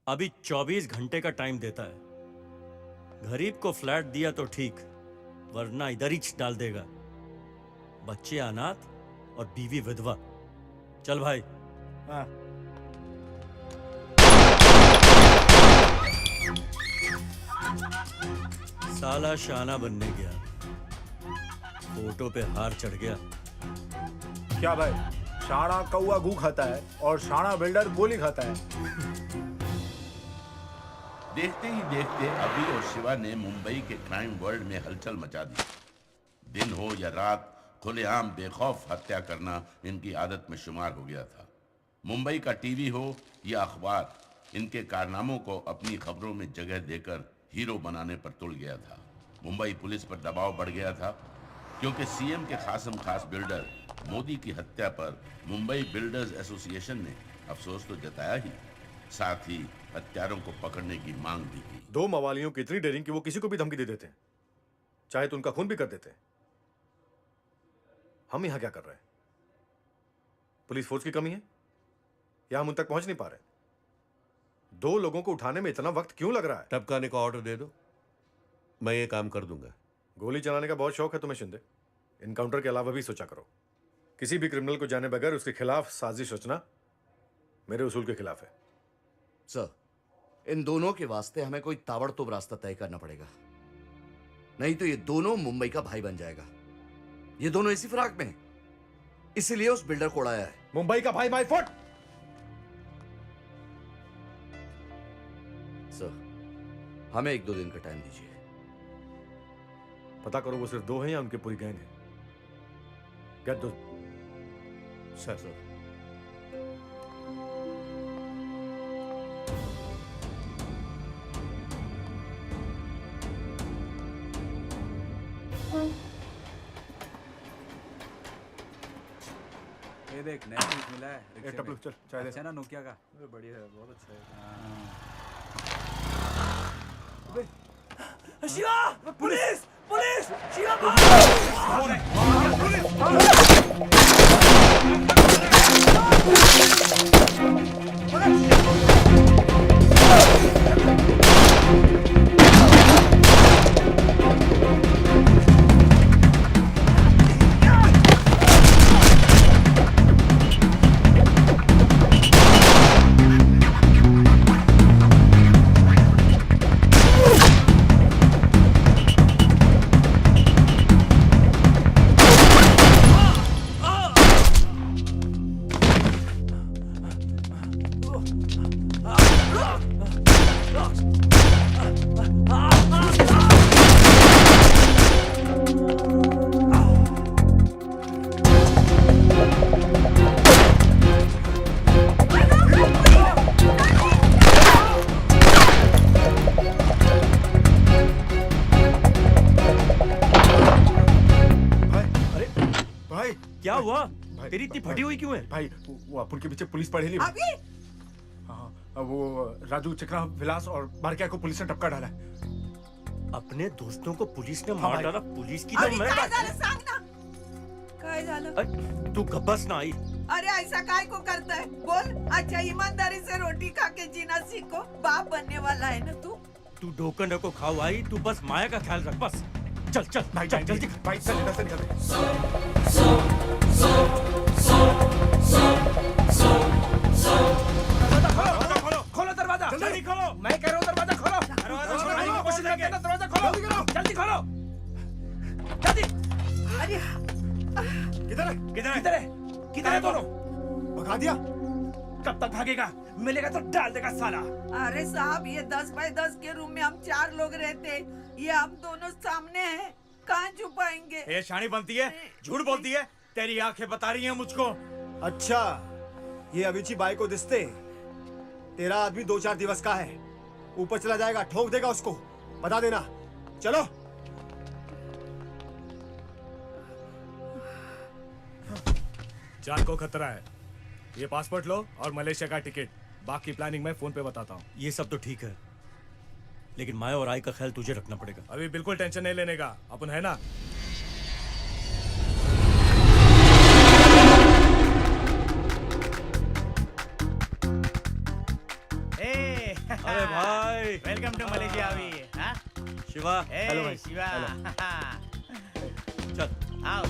अभी 24 घंटे का टाइम देता है। गरीब को फ्लैट दिया तो ठीक, वरना इधर ही डाल देगा। बच्चे अनाथ और बीवी विधवा। चल भाई। हाँ। साला शाना बनने गया, फोटो पे हार चढ़ गया। क्या भाई, शाना कौआ गू खाता है और शाना बिल्डर गोली खाता है। देखते ही देखते अभी और शिवा ने मुंबई के क्राइम वर्ल्ड में हलचल मचा दी। दिन हो या रात, खुलेआम बेखौफ हत्या करना इनकी आदत में शुमार हो गया था। मुंबई का टीवी हो या अखबार, इनके कारनामों को अपनी खबरों में जगह देकर हीरो बनाने पर तुल गया था। मुंबई पुलिस पर दबाव बढ़ गया था, क्योंकि सीएम के खासम खास बिल्डर मोदी की हत्या पर मुंबई बिल्डर्स एसोसिएशन ने अफसोस तो जताया ही, साथ ही हत्यारों को पकड़ने की मांग भी की। 2 मवालियों की इतनी डेयरिंग कि वो किसी को भी धमकी दे देते हैं, चाहे तो उनका खून भी कर देते हैं। हम यहां क्या कर रहे हैं? पुलिस फोर्स की कमी है या हम उन तक पहुंच नहीं पा रहे? 2 लोगों को उठाने में इतना वक्त क्यों लग रहा है? टपकाने का ऑर्डर दे दो, मैं ये काम कर दूंगा। गोली चलाने का बहुत शौक है तुम्हें शिंदे। इनकाउंटर के अलावा भी सोचा करो। किसी भी क्रिमिनल को जाने बगैर उसके खिलाफ साजिश रचना मेरे उसूल के खिलाफ है। सर, इन दोनों के वास्ते हमें कोई ताबड़तोड़ रास्ता तय करना पड़ेगा, नहीं तो ये दोनों मुंबई का भाई बन जाएगा। ये दोनों इसी फिराक में हैं, इसीलिए उस बिल्डर को उड़ाया है। मुंबई का भाई माय फुट। सर, हमें 1-2 दिन का टाइम दीजिए। पता करो वो सिर्फ 2 हैं या उनकी पूरी गैंग है। गेट दो। सर। ये देख नया पीस मिला है रिक्शे ए, टपलू, में। चल, चाय दे। अच्छा ना नोकिया का? बढ़िया है, बहुत अच्छा है। शिवा, पुलिस पुलिस, शिवा क्या हुआ? तेरी इतनी फटी हुई क्यों है? भाई वो अपन के पीछे पुलिस पड़ेली। हाँ, वो राजू, चक्रा, विलास और बारकिया को पुलिस ने टपका डाला है। अपने दोस्तों को पुलिस ने हाँ मार भाई। डाला? पुलिस की तो मैं काय झालं? तू गब्बस ना आई। अरे ऐसा काय को करता है? बोल। अच्छा, ईमानदारी से रोटी खा के जीना सीखो। बाप बनने वाला है ना तू। तू डोकन को खाओ आई, तू बस माया का ख्याल रख बस। चल चल भाई, चल जल्दी भाई, चल इधर से निकल। खोलो दरवाजा, जल्दी खोलो। मैं कह रहा हूँ दरवाजा खोलो। दरवाजा खोलो, जल्दी खोलो, जल्दी। अरे किधर है? किधर है? किधर है दोनों? भगा दिया। कब तक भागेगा? मिलेगा तो डाल देगा साला। अरे साहब, ये 10 बाय 10 के रूम में हम 4 लोग रहते, ये हम दोनों सामने हैं, कहाँ छुपाएंगे? ये शानी बनती है, झूठ बोलती है, तेरी आंखें बता रही हैं मुझको। अच्छा, ये अभिची बाई को दिसते, तेरा आदमी 2-4 दिवस का है, ऊपर चला जाएगा, ठोक देगा उसको, बता देना। चलो। जान को खतरा है। ये पासपोर्ट लो और मलेशिया का टिकट। बाकी प्लानिंग मैं फोन पे बताता हूँ। ये सब तो ठीक है, लेकिन माया और आई का ख्याल तुझे रखना पड़ेगा। अभी बिल्कुल टेंशन नहीं लेने का, अपन है ना। अरे भाई, वेलकम टू मलेशिया। अभी हाँ? शिवा। हेलो भाई। शिवा। चल आओ।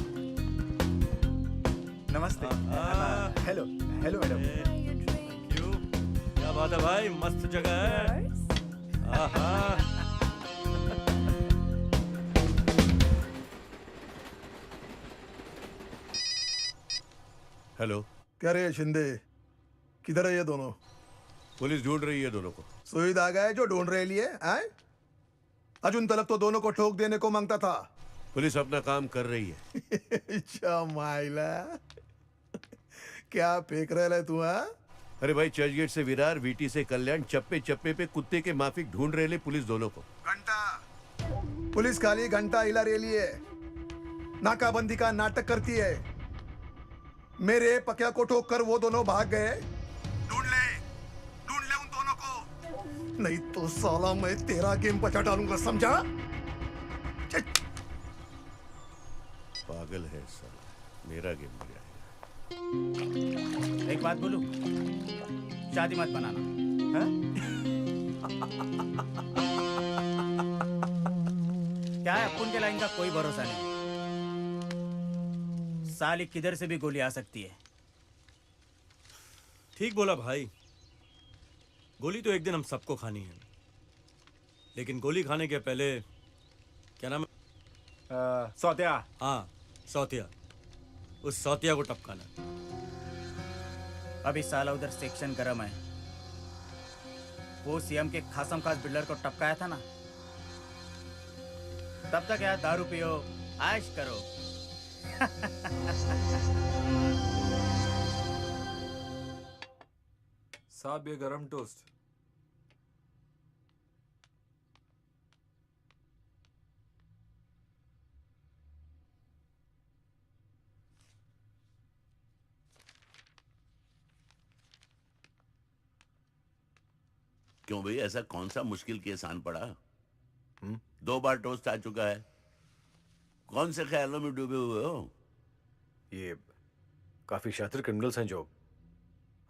नमस्ते। Hello hello madam. क्या बात है भाई, मस्त जगह है। आहा। हेलो। क्या रे शिंदे, किधर है ये दोनों? पुलिस ढूंढ रही है दोनों को। सुई धागा है जो ढूंढ रहे लिए आए? अर्जुन तलब तो दोनों को ठोक देने को मांगता था। पुलिस अपना काम कर रही है। अच्छा माइला, क्या फेंक रहा है तू? हाँ, अरे भाई, चर्चगेट से विरार, वीटी से कल्याण, चप्पे चप्पे पे कुत्ते के माफिक ढूंढ रहे पुलिस दोनों को। पुलिस खाली घंटा हिला रही है, नाकाबंदी का नाटक करती है। मेरे पकिया को ठोक कर वो दोनों भाग गए। ढूंढ ले उन दोनों को, नहीं तो साला मैं तेरा गेम बचा डालूंगा, समझा? पागल है साला, मेरा गेम बजाएगा। एक बात बोलूं, शादी मत बनाना। हाँ? क्या है, अपन के लाइन का कोई भरोसा नहीं। साली किधर से भी गोली आ सकती है। ठीक बोला भाई, गोली तो एक दिन हम सबको खानी है, लेकिन गोली खाने के पहले क्या नाम है? सौतिया। हाँ, सौतिया। उस सौतिया को टपकाना। अभी साला उधर सेक्शन गरम है। वो सीएम के खासम खास बिल्डर को टपकाया था ना। तब तक यार दारू पियो, ऐश करो। साहब ये गरम टोस्ट। क्यों भाई, ऐसा कौन सा मुश्किल केस आन पड़ा? 2 बार टोस्ट आ चुका है, कौन से ख्यालों में डूबे हुए हो? ये काफी शातिर क्रिमिनल्स हैं जो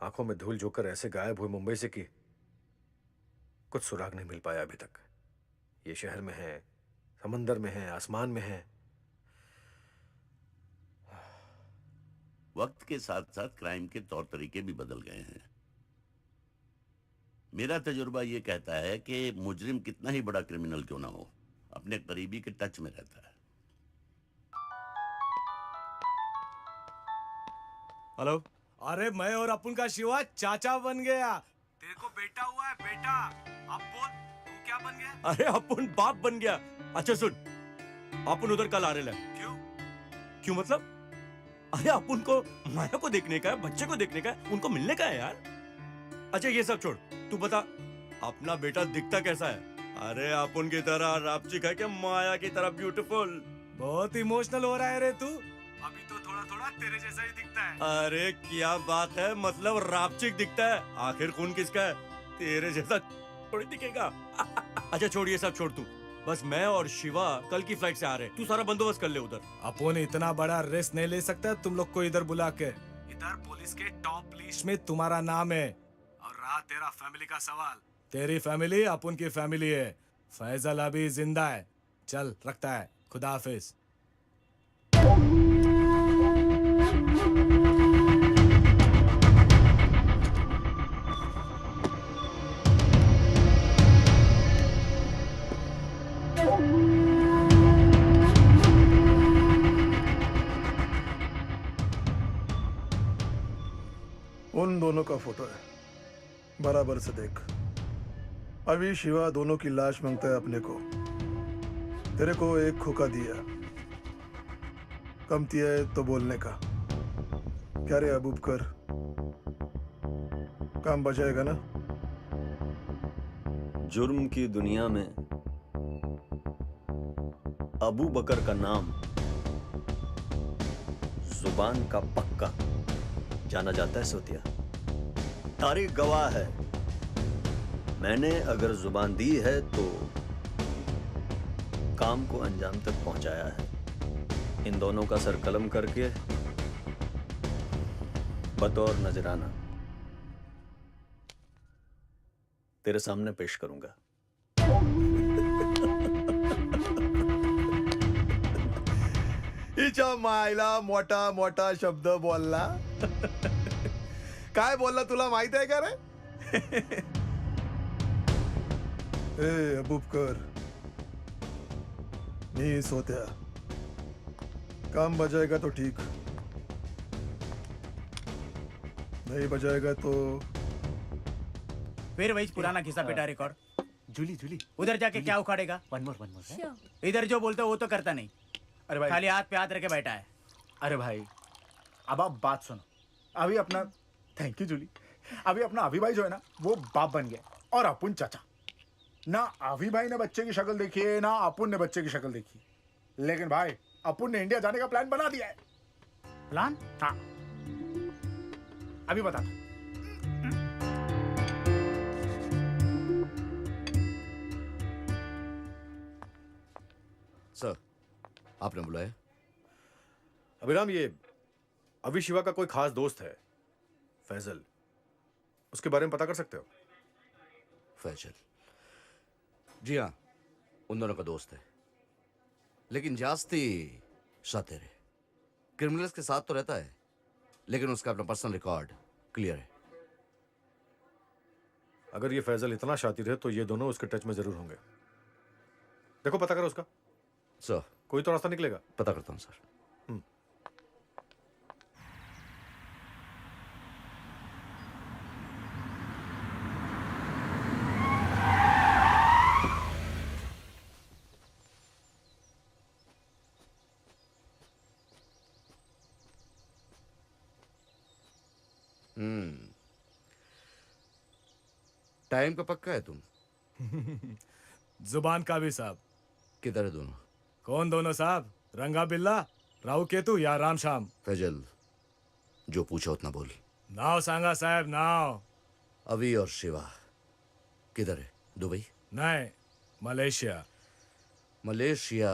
आंखों में धूल जोकर ऐसे गायब हुए मुंबई से कि कुछ सुराग नहीं मिल पाया अभी तक। ये शहर में है, समंदर में है, आसमान में है। वक्त के साथ साथ क्राइम के तौर तरीके भी बदल गए हैं। मेरा तजुर्बा ये कहता है कि मुजरिम कितना ही बड़ा क्रिमिनल क्यों ना हो, अपने करीबी के टच में रहता है। हेलो। अरे मैं और अपन का शिवा चाचा बन गया। तेरे को बेटा हुआ है बेटा। अब बोल तू क्या बन गया? अरे अपन बाप बन गया। अच्छा सुन, अपन उधर कल आ रहे हैं। क्यों मतलब? अरे अपन को माया को देखने का है, बच्चे को देखने का है, उनको मिलने का है यार। अच्छा ये सब छोड़, तू बता अपना बेटा दिखता कैसा है? अरे अपन की तरह रापचिक है क्या माया की तरह ब्यूटीफुल? बहुत इमोशनल हो रहा है रे तू। अभी तो थोड़ा थोड़ा तेरे जैसा ही दिखता है। अरे क्या बात है, मतलब रापचिक दिखता है? आखिर खून किसका है? तेरे जैसा थोड़ी दिखेगा। अच्छा छोड़ ये सब, छोड़ तू। बस मैं और शिवा कल की फ्लाइट से आ रहे हैं, तू सारा बंदोबस्त कर ले उधर। अपन इतना बड़ा रिस्क नहीं ले सकता तुम लोग को इधर बुला के। इधर पुलिस के टॉप लिस्ट में तुम्हारा नाम है। और रहा तेरा फैमिली का सवाल, तेरी फैमिली अपन की फैमिली है। फैजल अभी जिंदा है। चल रखता है, खुदा हाफिज। उन दोनों का फोटो है, बराबर से देख। अभी शिवा दोनों की लाश मांगता है अपने को। तेरे को एक खोखा दिया, कम दिया है तो बोलने का। क्या रे अबूबकर, काम बचाएगा ना? जुर्म की दुनिया में अबू बकर का नाम जुबान का पक्का। जाना जाता है सोतिया। तारीख गवाह है, मैंने अगर जुबान दी है तो काम को अंजाम तक पहुंचाया है। इन दोनों का सर कलम करके बतौर नजराना तेरे सामने पेश करूंगा। हिच्या मायला मोठा मोठा शब्द बोलला. काय बोलला तुला माहित आहे का रे? ए अबूबकर, मी सोत्या. काम बजाएगा तो ठीक, नहीं बजाएगा तो फिर वही पुराना घिसा पेटा रिकॉर्ड। जूली जूली उधर जाके क्या उखाड़ेगा? One more. इधर जो बोलते हो वो तो करता नहीं, अरे भाई, खाली हाथ पे हाथ रखे बैठा है। अरे भाई, अब आप बात सुनो। अभी अपना, थैंक यू जूली, अभी अपना अभी भाई जो है ना वो बाप बन गया और अपुन चाचा। ना अभी भाई ने बच्चे की शक्ल देखी है, ना अपुन ने बच्चे की शक्ल देखी है। लेकिन भाई अपुन ने इंडिया जाने का प्लान बना दिया है। प्लान? हाँ, अभी बता। सर, आपने बुलाया? अभिराम, ये अभी शिवा का कोई खास दोस्त है, फैजल, उसके बारे में पता कर सकते हो? फैजल? जी हाँ, उन दोनों का दोस्त है, लेकिन जास्ती शातिर है। क्रिमिनल्स के साथ तो रहता है, लेकिन उसका अपना पर्सनल रिकॉर्ड क्लियर है। अगर ये फैजल इतना शातिर है तो ये दोनों उसके टच में जरूर होंगे। देखो, पता करो उसका। सर, कोई तो रास्ता निकलेगा। पता करता हूँ सर। टाइम का पक्का है तुम? जुबान का भी साहब। किधर है दोनों? कौन दोनों साहब? रंगा बिल्ला, राहु केतु या राम शाम? फैजल, जो पूछा उतना बोल। नाव सांगा साहब, नाव। अभी और शिवा किधर है? दुबई? नहीं, मलेशिया। मलेशिया?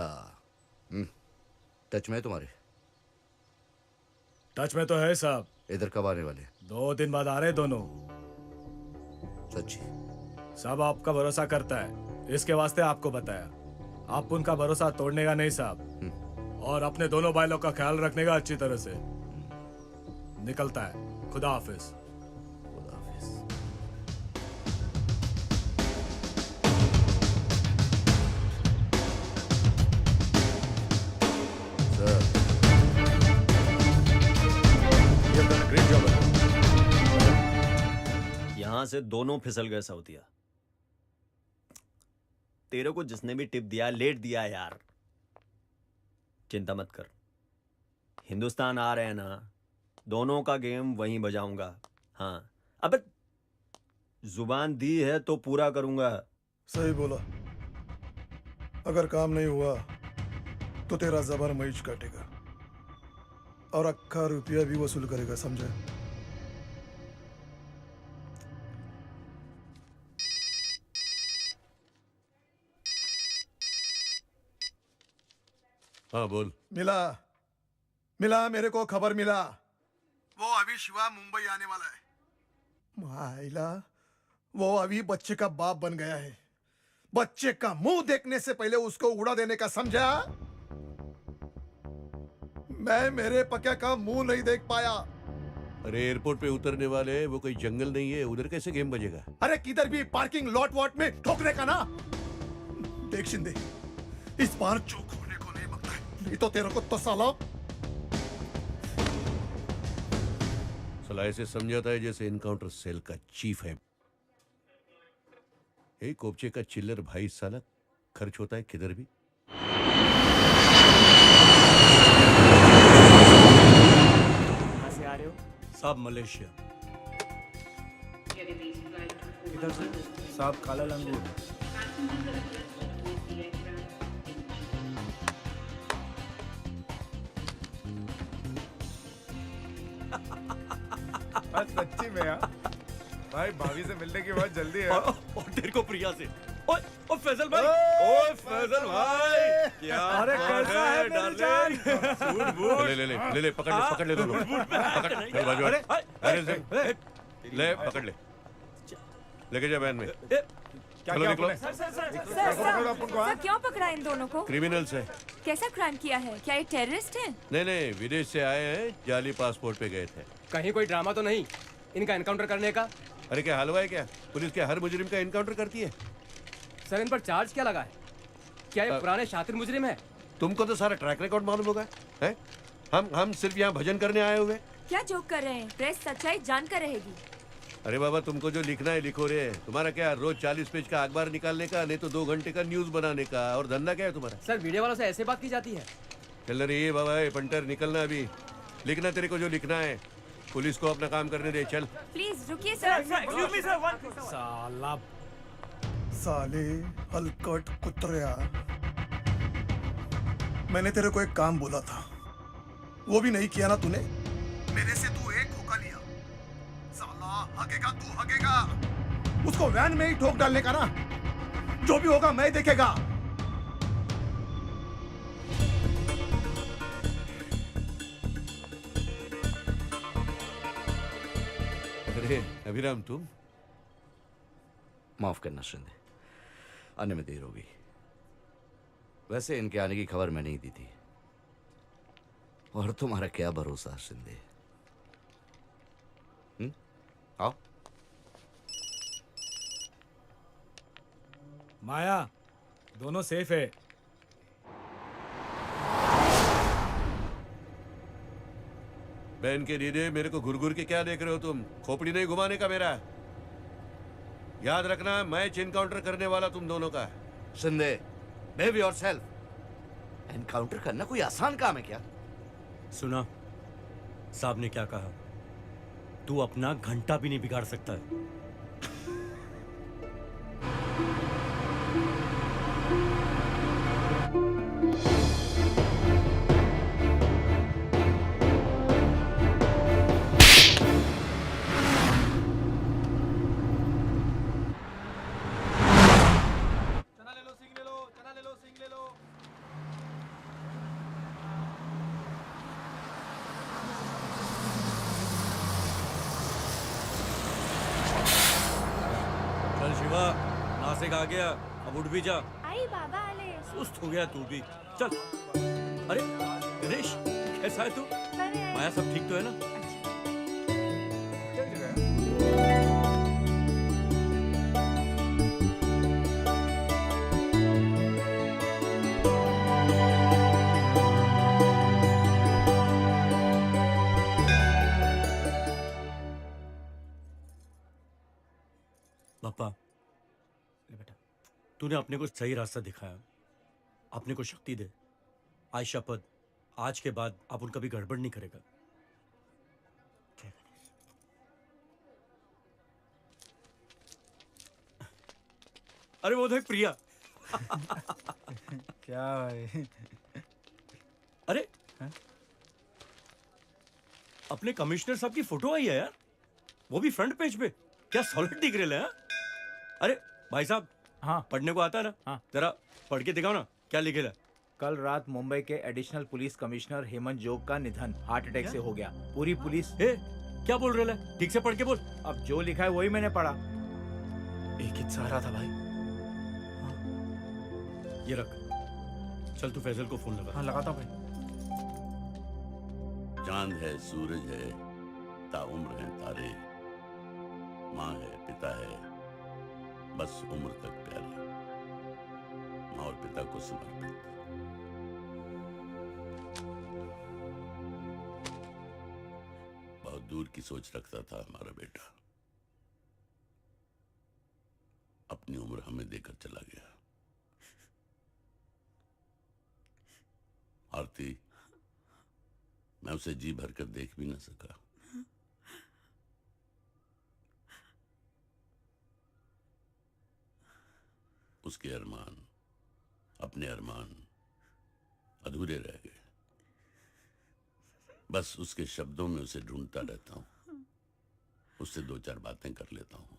टच में है तुम्हारे? टच में तो है साहब। इधर कब आने वाले? 2 दिन बाद आ रहे दोनों। सच्ची? सब आपका भरोसा करता है, इसके वास्ते आपको बताया। आप उनका भरोसा तोड़ने का नहीं साहब, और अपने दोनों भाई लोग का ख्याल रखने का अच्छी तरह से। निकलता है। खुदा हाफिज। खुदा हाफिज। Sir, great job. यहां से दोनों फिसल गए सऊदिया। तेरे को जिसने भी टिप दिया लेट दिया यार। चिंता मत कर, हिंदुस्तान आ रहे हैं ना, दोनों का गेम वहीं बजाऊंगा। हाँ, अबे जुबान दी है तो पूरा करूंगा। सही बोला। अगर काम नहीं हुआ तो तेरा जबर मईच काटेगा और अक्खा रुपया भी वसूल करेगा, समझे? हाँ बोल। मिला मेरे को खबर मिला, वो अभी शिवा मुंबई आने वाला है। माइला, वो अभी बच्चे का बाप बन गया है। बच्चे का मुंह देखने से पहले उसको उड़ा देने का समझा? मैं मेरे पक्या का मुंह नहीं देख पाया। अरे एयरपोर्ट पे उतरने वाले हैं, वो कोई जंगल नहीं है, उधर कैसे गेम बजेगा? अरे किधर भी पार्किंग लॉट वॉट में ठोकने का ना। देख शिंदे, इस बार चूक होने को नहीं लगता है, नहीं तो तेरे को तो साला ऐसे समझाता है जैसे इनकाउंटर सेल का चीफ है। एक कोपचे का चिल्लर भाई साला खर्च होता है किधर भी। कहाँ से आ रहे हो? सब मलेशिया। किधर से? साहब काला लंगूर। सच्ची में यार भाई भाभी से मिलने की बहुत जल्दी है और तेरे को प्रिया से। ओए ओ फैजल भाई, ओए फैजल भाई, क्या अरे कैसा है मेरी जान? सूट बूट ले पकड़ ले दोनों पकड़ ले बाजू अरे ले पकड़ ले लेके जा वैन में। चलो निकलो। सर क्यों पकड़ा इन दोनों को? क्रिमिनल्स है। कैसा क्राइम किया है? क्या ये टेररिस्ट हैं? नहीं विदेश से आए हैं, जाली पासपोर्ट पे गए थे। कहीं कोई ड्रामा तो नहीं इनका एनकाउंटर करने का? अरे क्या हलवा है क्या? पुलिस के हर मुजरिम का एनकाउंटर करती है। सर इन पर चार्ज क्या लगा है? क्या ये पुराने शातिर मुजरिम है? तुमको तो सारा ट्रैक रिकॉर्ड मालूम होगा है? हम सिर्फ यहाँ भजन करने आए हुए। क्या जोक कर रहे हैं? प्रेस सच्चाई जानकर रहेगी। अरे बाबा तुमको जो लिखना है लिखो रे। तुम्हारा क्या रोज 40 पेज का अखबार निकालने का, नहीं तो 2 घंटे का न्यूज बनाने का, और धंधा क्या है तुम्हारा? सर मीडिया वालों से ऐसे बात की जाती है? चल रही बाबा पंटर निकलना अभी। लिखना तेरे को जो लिखना है, पुलिस को अपना काम करने दे। चल प्लीज रुकिए सर। साला साले हलकट कुतरिया, मैंने तेरे को एक काम बोला था, वो भी नहीं किया ना तूने। मेरे से तू एक धोखा लिया। साला हगेगा तू हगेगा। उसको वैन में ही ठोक डालने का ना, जो भी होगा मैं देखेगा। अरे अभिराम तुम? माफ करना शिंदे, आने में देर हो गई। वैसे इनके आने की खबर मैं नहीं दी थी, और तुम्हारा क्या भरोसा शिंदे। आओ। माया, दोनों सेफ है। बहन के दीदे, मेरे को घुर के क्या देख रहे हो तुम? खोपड़ी नहीं घुमाने का मेरा। याद रखना, मैच एनकाउंटर करने वाला तुम दोनों का। Shinde, behave yourself। एनकाउंटर करना कोई आसान काम है क्या? सुना साहब ने क्या कहा? तू अपना घंटा भी नहीं बिगाड़ सकता है। चल शिवा, नासिक आ गया, अब उठ भी जा। आई बाबा आले। सुस्त हो गया तू भी। चल। अरे गणेश, कैसा है तू? माया सब ठीक तो है ना? पापा, बेटा, तूने अपने को सही रास्ता दिखाया। अपने को शक्ति दे। आज शपथ, आज के बाद अपन कभी गड़बड़ नहीं करेगा। अरे वो देख प्रिया। क्या भाई? अरे अपने कमिश्नर साहब की फोटो आई है यार, वो भी फ्रंट पेज पे। क्या सॉलिड दिख रहे हैं? अरे भाई साहब, हाँ पढ़ने को आता है ना? हाँ जरा पढ़ के दिखाओ ना, क्या लिखेला? कल रात मुंबई के एडिशनल पुलिस कमिश्नर हेमंत जोग का निधन हार्ट अटैक से हो गया। पूरी पुलिस। क्या बोल रहे हैं? ठीक से पढ़ के बोल। अब जो लिखा है वही मैंने पढ़ा। एक ही सहारा था भाई। ये रख। चल तू फैजल को फोन लगा। हाँ लगाता हूँ भाई। चांद है, सूरज है, ताउम्र है तारे, माँ है, पिता है, बस उम्र तक प्यारे, माँ और पिता को समर्पित। बहुत दूर की सोच रखता था हमारा बेटा, अपनी उम्र हमें देकर चला गया। आरती, मैं उसे जी भर कर देख भी ना सका। उसके अरमान, अपने अरमान अधूरे रह गए। बस उसके शब्दों में उसे ढूंढता रहता हूं। उससे दो चार बातें कर लेता हूँ।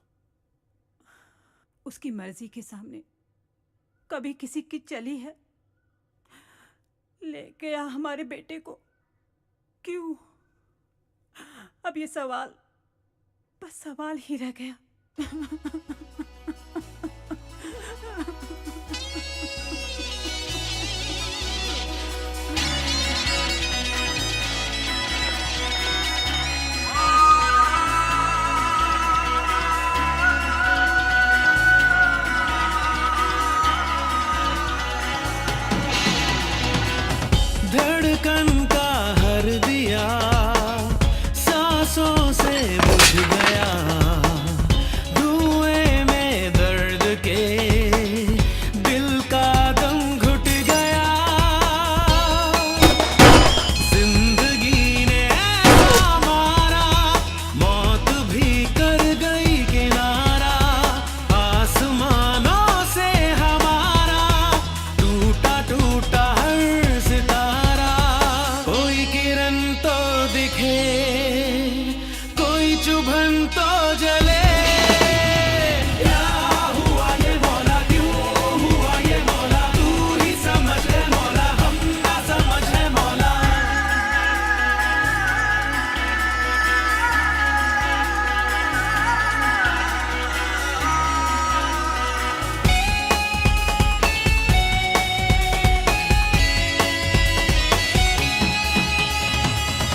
उसकी मर्जी के सामने कभी किसी की चली है? लेके आ हमारे बेटे को। क्यों? अब ये सवाल बस सवाल ही रह गया। धड़कन का हर दिया सांसों से बुझ गया, धुएं में दर्द के दिल का दम घुट गया। जिंदगी ने ऐसा मारा, मौत भी कर गई किनारा। आसमानों से हमारा टूटा टूटा हर सितारा। कोई किरण तो दिखे, कोई चुभन तो जले। क्या हुआ ये मौला, क्यों हुआ ये मौला? तू ही समझ है मौला, हम ना समझ है मौला।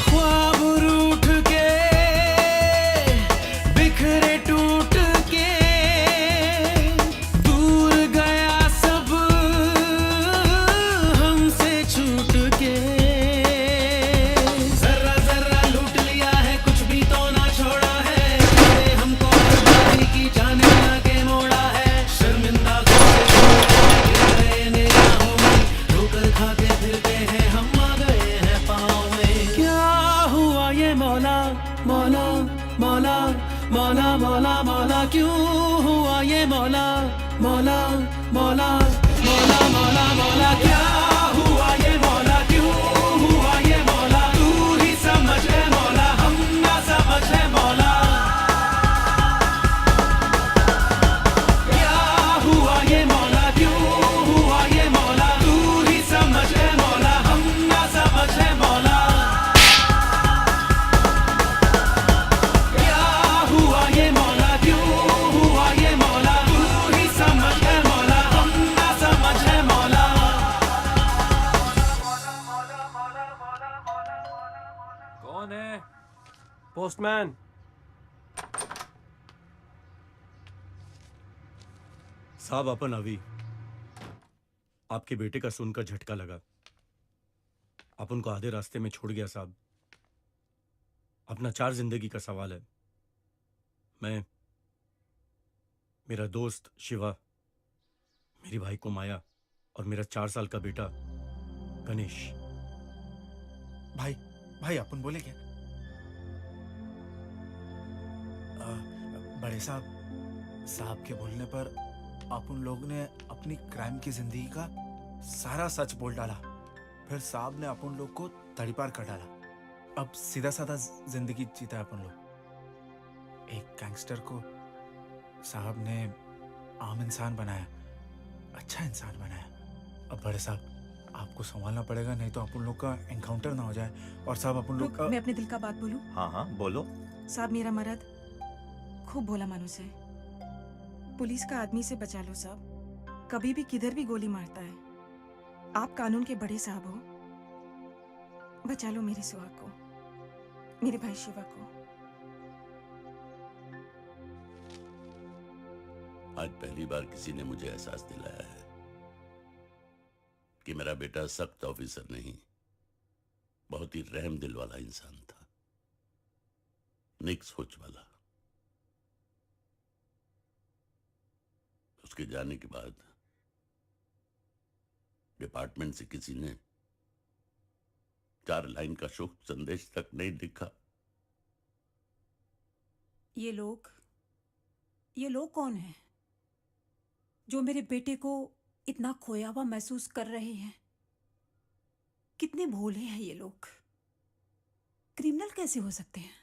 ख्वाब रूठ के बिखरे टूट के दूर गया सब हमसे छूट के। जरा जरा लूट लिया है, कुछ भी तो ना छोड़ा है। ये हमको बर्बादी की जाने आगे मोड़ा है। शर्मिंदा गिर गए निगाहों में, ठोकर खा के फिरते हैं हम, आ गए हैं पाँव में। क्या हुआ ये मौला, मौला मौला मौला मौला मौला? क्यों हुआ ये मौला, मौला मौला मौला मौला मौला? क्या हुआ ये मौला, क्यों हुआ ये मौला? तू ही समझ है मौला, हम ना समझ है मौला। क्या हुआ ये मौला, क्यों हुआ ये मौला? तू ही समझ है मौला, हम ना समझ है मौला। क्या हुआ ये मौला, क्यों हुआ ये मौला? तू ही समझ है मौला, हम ना समझ है मौला। कौन है? पोस्टमैन। साहब अपन अभी आपके बेटे का सुनकर झटका लगा। अपन को आधे रास्ते में छोड़ गया साहब। अपना 4 जिंदगी का सवाल है। मैं, मेरा दोस्त शिवा, मेरी भाई को माया और मेरा 4 साल का बेटा गणेश। भाई भाई अपन बोले क्या? बड़े साहब के बोलने पर अपन लोग ने अपनी क्राइम की जिंदगी का सारा सच बोल डाला। फिर साहब ने अपन लोग को तड़ीपार कर डाला। अब सीधा साधा जिंदगी जीता है अपन लोग। एक गैंगस्टर को साहब ने आम इंसान बनाया, अच्छा इंसान बनाया। अब बड़े साहब आपको संभालना पड़ेगा, नहीं तो अपन लोग का एनकाउंटर ना हो जाए। और साहब अपन लोग मैं अपने दिल का बात बोलूं? हाँ हाँ बोलो। साहब मेरा मर्द खूब भोला मानुस है। पुलिस का आदमी से बचा लो साहब, कभी भी किधर भी गोली मारता है। आप कानून के बड़े साहब हो, बचा लो मेरे सुहाग को, मेरे भाई शिवा को। आज पहली बार किसी ने मुझे एहसास दिलाया है कि मेरा बेटा सख्त ऑफिसर नहीं, बहुत ही रहम दिल वाला इंसान था, नेक सोच वाला। उसके जाने के बाद डिपार्टमेंट से किसी ने 4 लाइन का शोक संदेश तक नहीं लिखा। ये लोग कौन हैं जो मेरे बेटे को इतना खोया हुआ महसूस कर रहे हैं? कितने भोले हैं ये लोग, क्रिमिनल कैसे हो सकते हैं?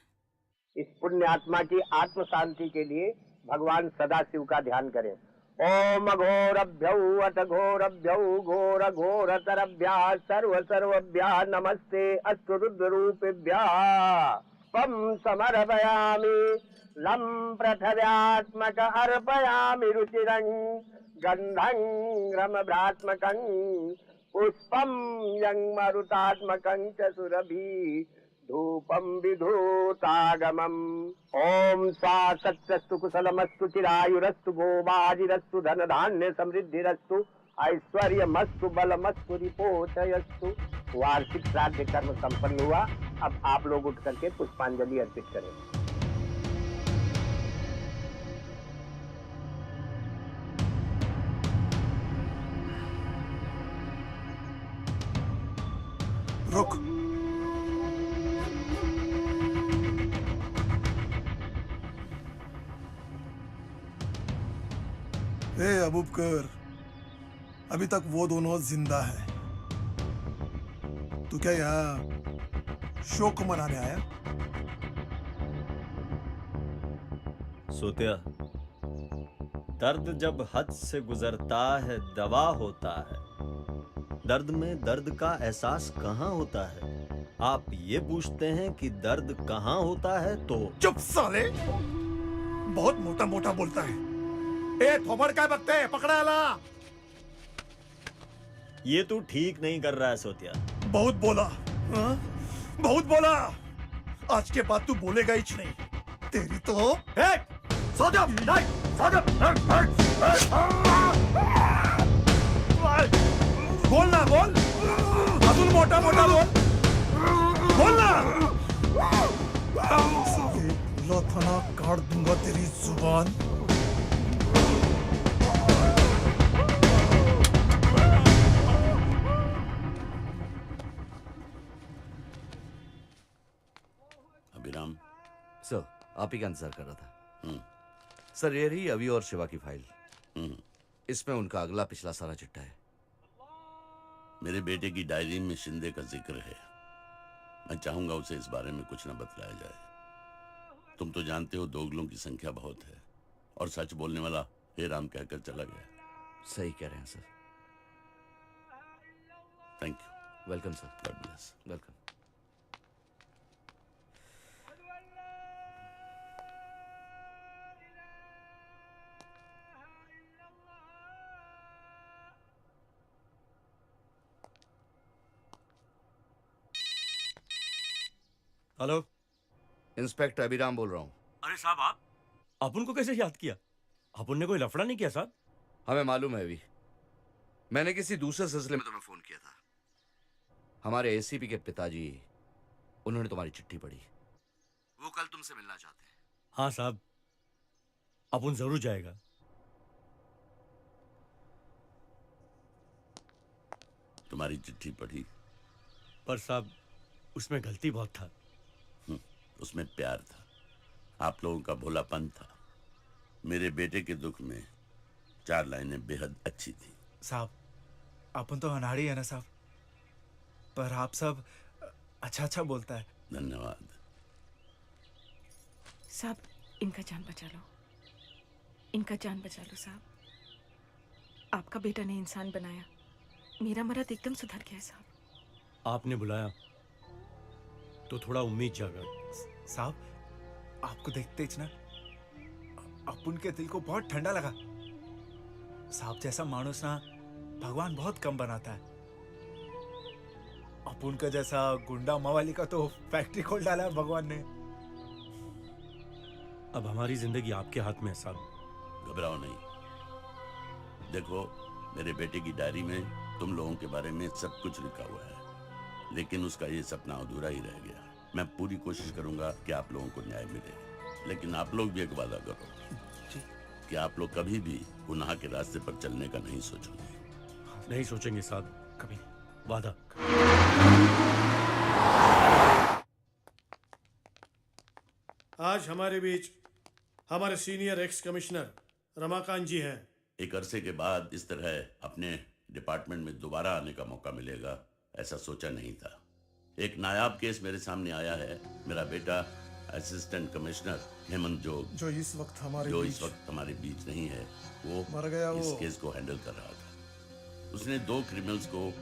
इस पुण्य आत्मा की आत्म शांति के लिए भगवान सदाशिव का ध्यान करें। ओम घोरभ्यौ अथ घोरभ्यौ घोर घोरतरभ्यः सर्व सर्वभ्यः नमस्ते अस्तु रुद्ररूपेभ्यः। पम समर्पयामि लं पृथिव्यात्मक अर्पयामि रुचिरं गंधं रमभ्रात्मकं पुष्पं यं मरुतात्मकं च सुरभि धूपं विधूतागमम्। ओम सा सत्यस्तु कुशलमस्तु चिरायुरस्तु गोबाजिरस्तु धन धान्य समृद्धिरस्तु ऐश्वर्यमस्तु बलमस्तु रिपोचयस्तु। वार्षिक श्राद्ध कर्म संपन्न हुआ। अब आप लोग उठ करके पुष्पांजलि अर्पित करें। रुक। ए अबूबकर, अभी तक वो दोनों जिंदा है। तू क्या यहाँ शोक मनाने आया? सोतिया, दर्द जब हद से गुजरता है दवा होता है। दर्द में दर्द का एहसास कहाँ होता है? आप ये पूछते हैं कि दर्द कहाँ होता है तो चुप साले, बहुत मोटा मोटा बोलता है। ए थोबड़ क्या बकते है, पकड़ा ला। ये तू ठीक नहीं कर रहा है सोतिया। बहुत बोला, हाँ? बहुत बोला। आज के बाद तू बोलेगा ही नहीं। तेरी तो बोल ना, बोल अतुल, मोटा मोटा बोल, बोल ना। बोला था ना, काट दूंगा तेरी जुबान। अभिराम सर, आप ही का इंतजार कर रहा था। सर, ये रही अभी और शिवा की फाइल। इसमें उनका अगला पिछला सारा चिट्ठा है। मेरे बेटे की डायरी में शिंदे का जिक्र है। मैं चाहूंगा उसे इस बारे में कुछ न बतलाया जाए। तुम तो जानते हो दोगलों की संख्या बहुत है, और सच बोलने वाला हे राम कहकर चला गया। सही कह रहे हैं sir. Thank you. Welcome sir. God bless. Welcome. Hello, inspector Abhiram बोल रहा हूँ। अरे साहब, आप उनको कैसे याद किया? अपन ने कोई लफड़ा नहीं किया साहब? हमें मालूम है अभी। मैंने किसी दूसरे सिलसिले में तुम्हें फोन किया था। हमारे एसीपी के पिताजी, उन्होंने तुम्हारी चिट्ठी पढ़ी। वो कल तुमसे मिलना चाहते हैं। हाँ साहब, अपन जरूर जाएगा। तुम्हारी चिट्ठी पढ़ी, पर साहब उसमें गलती बहुत था। उसमें प्यार था, आप लोगों का भोलापन था। मेरे बेटे के दुख में 4 लाइनें बेहद अच्छी थी। साहब, अपन तो अनाड़ी है ना साहब, पर आप सब अच्छा अच्छा बोलता है। धन्यवाद साहब। इनका जान बचा लो, इनका जान बचा लो साहब। आपका बेटा ने इंसान बनाया, मेरा मर्द एकदम सुधर गया है साहब। आपने बुलाया तो थोड़ा उम्मीद जागा। साहब, आपको देखते ही ना अपन के दिल को बहुत ठंडा लगा। साहब जैसा मानुस ना भगवान बहुत कम बनाता है। अपन का जैसा गुंडा मवाली का तो फैक्ट्री खोल डाला है भगवान ने। अब हमारी जिंदगी आपके हाथ में है साहब। घबराओ नहीं। देखो, मेरे बेटे की डायरी में तुम लोगों के बारे में सब कुछ लिखा हुआ है, लेकिन उसका ये सपना अधूरा ही रह गया। मैं पूरी कोशिश करूंगा कि आप लोगों को न्याय मिले, लेकिन आप लोग भी एक वादा करो कि आप लोग कभी भी गुनाह के रास्ते पर चलने का नहीं सोचोगे। नहीं सोचेंगे साहब, कभी। वादा। आज हमारे बीच हमारे सीनियर एक्स कमिश्नर रमाकांत जी हैं। एक अरसे के बाद इस तरह अपने डिपार्टमेंट में दोबारा आने का मौका मिलेगा, ऐसा सोचा नहीं था। एक नायाब केस मेरे सामने आया है। मेरा बेटा असिस्टेंट कमिश्नर हेमंत जोग, जो इस वक्त हमारे बीच नहीं है, वो मर गया। इस वो केस को हैंडल कर रहा था। उसने 2 क्रिमिनल्स को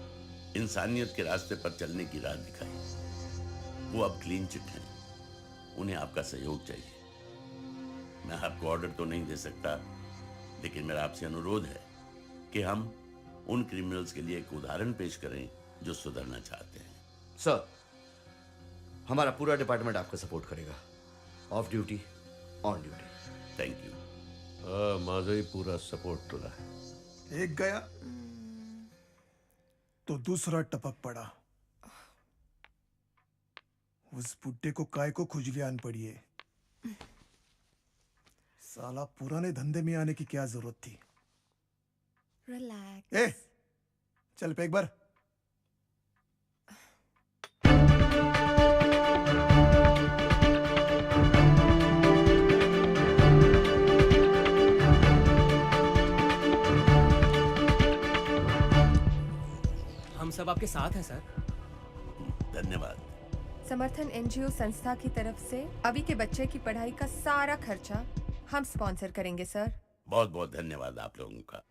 इंसानियत के रास्ते पर चलने की राह दिखाई। वो अब क्लीन चिट हैं। उन्हें आपका सहयोग चाहिए। मैं आपको ऑर्डर तो नहीं दे सकता, लेकिन मेरा आपसे अनुरोध है कि हम उन क्रिमिनल्स के लिए एक उदाहरण पेश करें जो सुधरना चाहते हैं। सर, हमारा पूरा डिपार्टमेंट आपका सपोर्ट करेगा। Of duty, on duty. Thank you. माझाही पूरा सपोर्ट तुला है। एक गया तो दूसरा टपक पड़ा। उस बुड्ढे को काय को खुजली आन पड़ी है। साला पुराने धंधे में आने की क्या जरूरत थी। रिलैक्स। ए, चल पे एक बार। हम सब आपके साथ हैं सर। धन्यवाद। समर्थन एनजीओ संस्था की तरफ से अभी के बच्चे की पढ़ाई का सारा खर्चा हम स्पॉन्सर करेंगे सर। बहुत बहुत धन्यवाद आप लोगों का।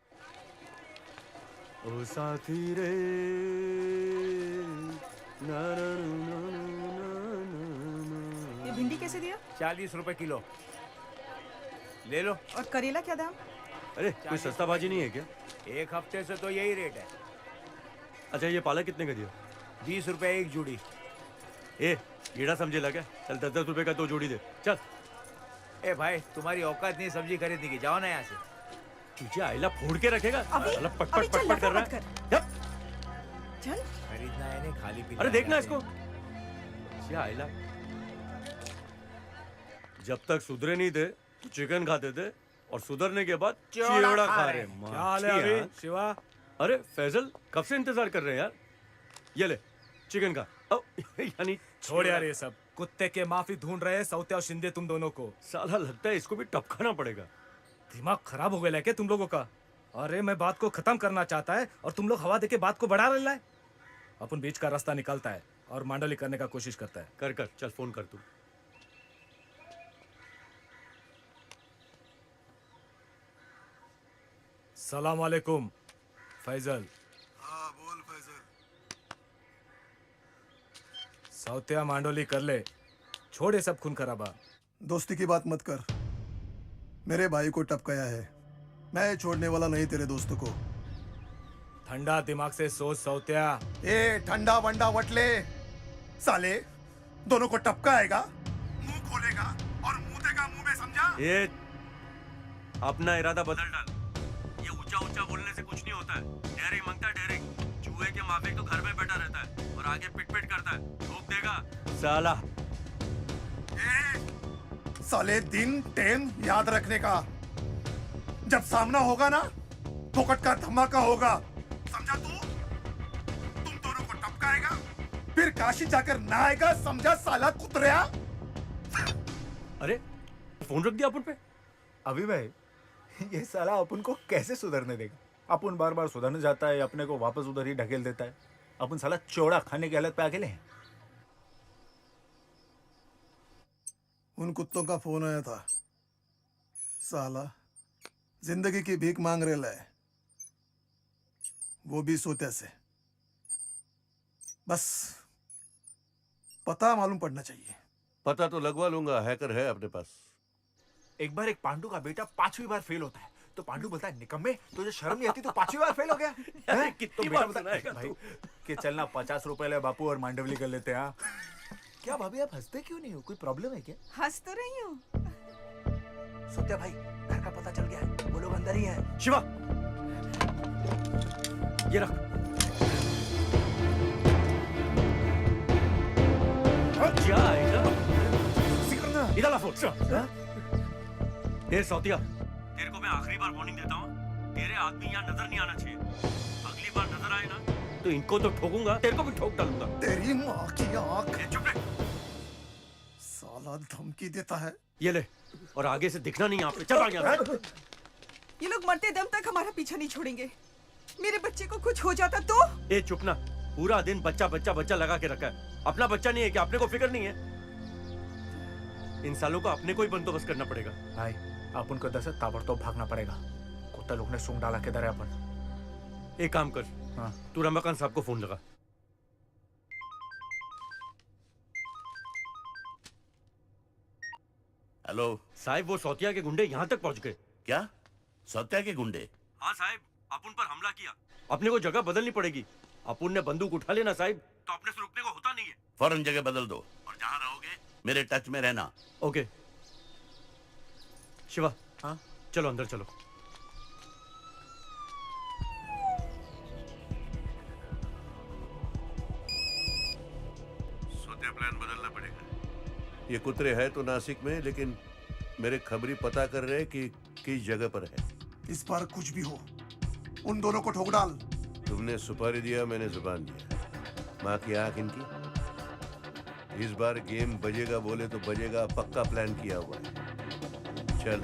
ओ साथी रे ना ना ना ये भिंडी कैसे दिया? 40 रुपए किलो। ले लो। और करेला क्या दाम? अरे कोई सस्ता भाजी नहीं है क्या? एक हफ्ते से तो यही रेट है। अच्छा ये पालक कितने का दिया? 20 रुपए एक जोड़ी। ए कीड़ा समझे लगा? चल 10-10 रुपए का 2 जोड़ी दे। चल। ए भाई तुम्हारी औकात नहीं सब्जी खरीदने की, जाओ ना यहाँ से। तुझे आइला फोड़ के रखेगा। अभी पट चल, पट कर रहा मत है। कर। चल। खरीदना है नहीं, खाली पीना। अरे देखना इसको। क्या आइला? जब तक सुधरे नहीं थे तो चिकन खाते थे, और सुधरने के बाद चिवड़ा खा रहे। क्या हाल है अभी शिवा? अरे फैजल कब से इंतजार कर रहे हैं यार। ये ले चिकन का। यानी छोड़ यार ये सब। कुत्ते के माफी ढूंढ रहे हैं सौत्या और शिंदे तुम दोनों को। साला लगता है इसको भी टपकाना पड़ेगा। दिमाग खराब हो गया क्या तुम लोगों का? अरे मैं बात को खत्म करना चाहता है और तुम लोग हवा देके बात को बढ़ा रहे हैं। अपन बीच का रास्ता निकालता है और मांडोली करने का कोशिश करता है। कर चल फोन कर तू। सलाम वालेकुम फैजल। हाँ बोल फैजल। सौत्या मांडोली कर ले, छोड़ ये सब खून खराबा। दोस्ती की बात मत कर। मेरे भाई को टपकाया है, मैं छोड़ने वाला नहीं तेरे दोस्तों को। ठंडा दिमाग से सोच सौत्या। ए ठंडा वंडा वटले, साले दोनों को टपकाएगा, मुंह खोलेगा और मुंह देगा मुंह में, समझा? ये अपना इरादा बदल डाल। ये ऊंचा ऊंचा बोलने से कुछ नहीं होता है। डेयरिंग मांगता है डेयरिंग। चूहे के माफिक तो घर में बैठा रहता है और आगे पिट पिट करता है। ठोक देगा साला। साले दिन टाइम याद रखने का। जब सामना होगा ना, फोकट का धमाका होगा, समझा तू? तुम दोनों को टपकाएगा, फिर काशी जाकर नहाएगा, समझा साला कुतरिया? अरे फोन रख दिया अपन पे। अभी भाई ये साला अपन को कैसे सुधरने देगा? अपन बार बार सुधरने जाता है, अपने को वापस उधर ही ढकेल देता है। अपन साला चौड़ा खाने की हालत पे अकेले हैं। उन कुत्तों का फोन आया था, साला जिंदगी की भीख मांग रहे है, वो भी सोते से। बस पता मालूम पड़ना चाहिए। पता तो लगवा लूंगा, हैकर है अपने पास। एक बार एक पांडु का बेटा 5वीं बार फेल होता है तो पांडु बोलता है, निकम्मे तुझे शर्म नहीं आती, तो 5वीं बार फेल हो गया। कितनी बार सुनाएगा भाई कि चलना 50 रुपए ले बापू और मांडवली कर लेते हैं। क्या भाभी आप हंसते क्यों नहीं हो? कोई प्रॉब्लम है क्या? हंस तो रही हूँ। सत्या भाई घर का पता चल गया है, वो लोग अंदर ही हैं। शिवा ये रख। क्या इधर ला फोन। ए सौतिया, तेरे को मैं आखिरी बार वार्निंग देता हूँ, तेरे आदमी यहाँ नजर नहीं आना चाहिए। अगली बार नजर आए ना तो इनको तो ठोकूंगा, तेरे को भी ठोक डालूंगा। तेरी माँ की आँख। चुप रह। साला धमकी देता है। ये ले, और आगे से दिखना नहीं यहाँ पे। चल आ। ये लोग मरते दम तक हमारा पीछा नहीं छोड़ेंगे। मेरे बच्चे को कुछ हो जाता तो? ए चुप ना, पूरा दिन बच्चा बच्चा बच्चा लगा के रखा है। अपना बच्चा नहीं है क्या? अपने को फिक्र नहीं है? इन सालों का अपने को ही बंदोबस्त करना पड़ेगा। भाई अपन को इधर से ताबड़तोड़ भागना पड़ेगा। कुत्ते लोग ने सूंघ डाला किधर है अपन। एक काम कर, हाँ तू रमाकांत साहब को फोन लगा। हेलो साहब, वो सौतिया के गुंडे यहाँ तक पहुँच गए। क्या? सौत्या के गुंडे? हाँ साहब, अपन पर हमला किया। अपने को जगह बदलनी पड़ेगी। अपन ने बंदूक उठा लेना साहब तो अपने से रुकने को होता नहीं है। फौरन जगह बदल दो और जहाँ रहोगे मेरे टच में रहना। ओके शिवा, हाँ चलो अंदर चलो। सौत्या प्लान बदलना पड़ेगा। ये कुतरे है तो नासिक में, लेकिन मेरे खबरी पता कर रहे कि किस जगह पर है। इस बार कुछ भी हो उन दोनों को ठोक डाल। तुमने सुपारी दिया, मैंने जुबान दिया। माँ की आंख इनकी। इस बार गेम बजेगा बोले तो बजेगा, पक्का प्लान किया हुआ है। चल।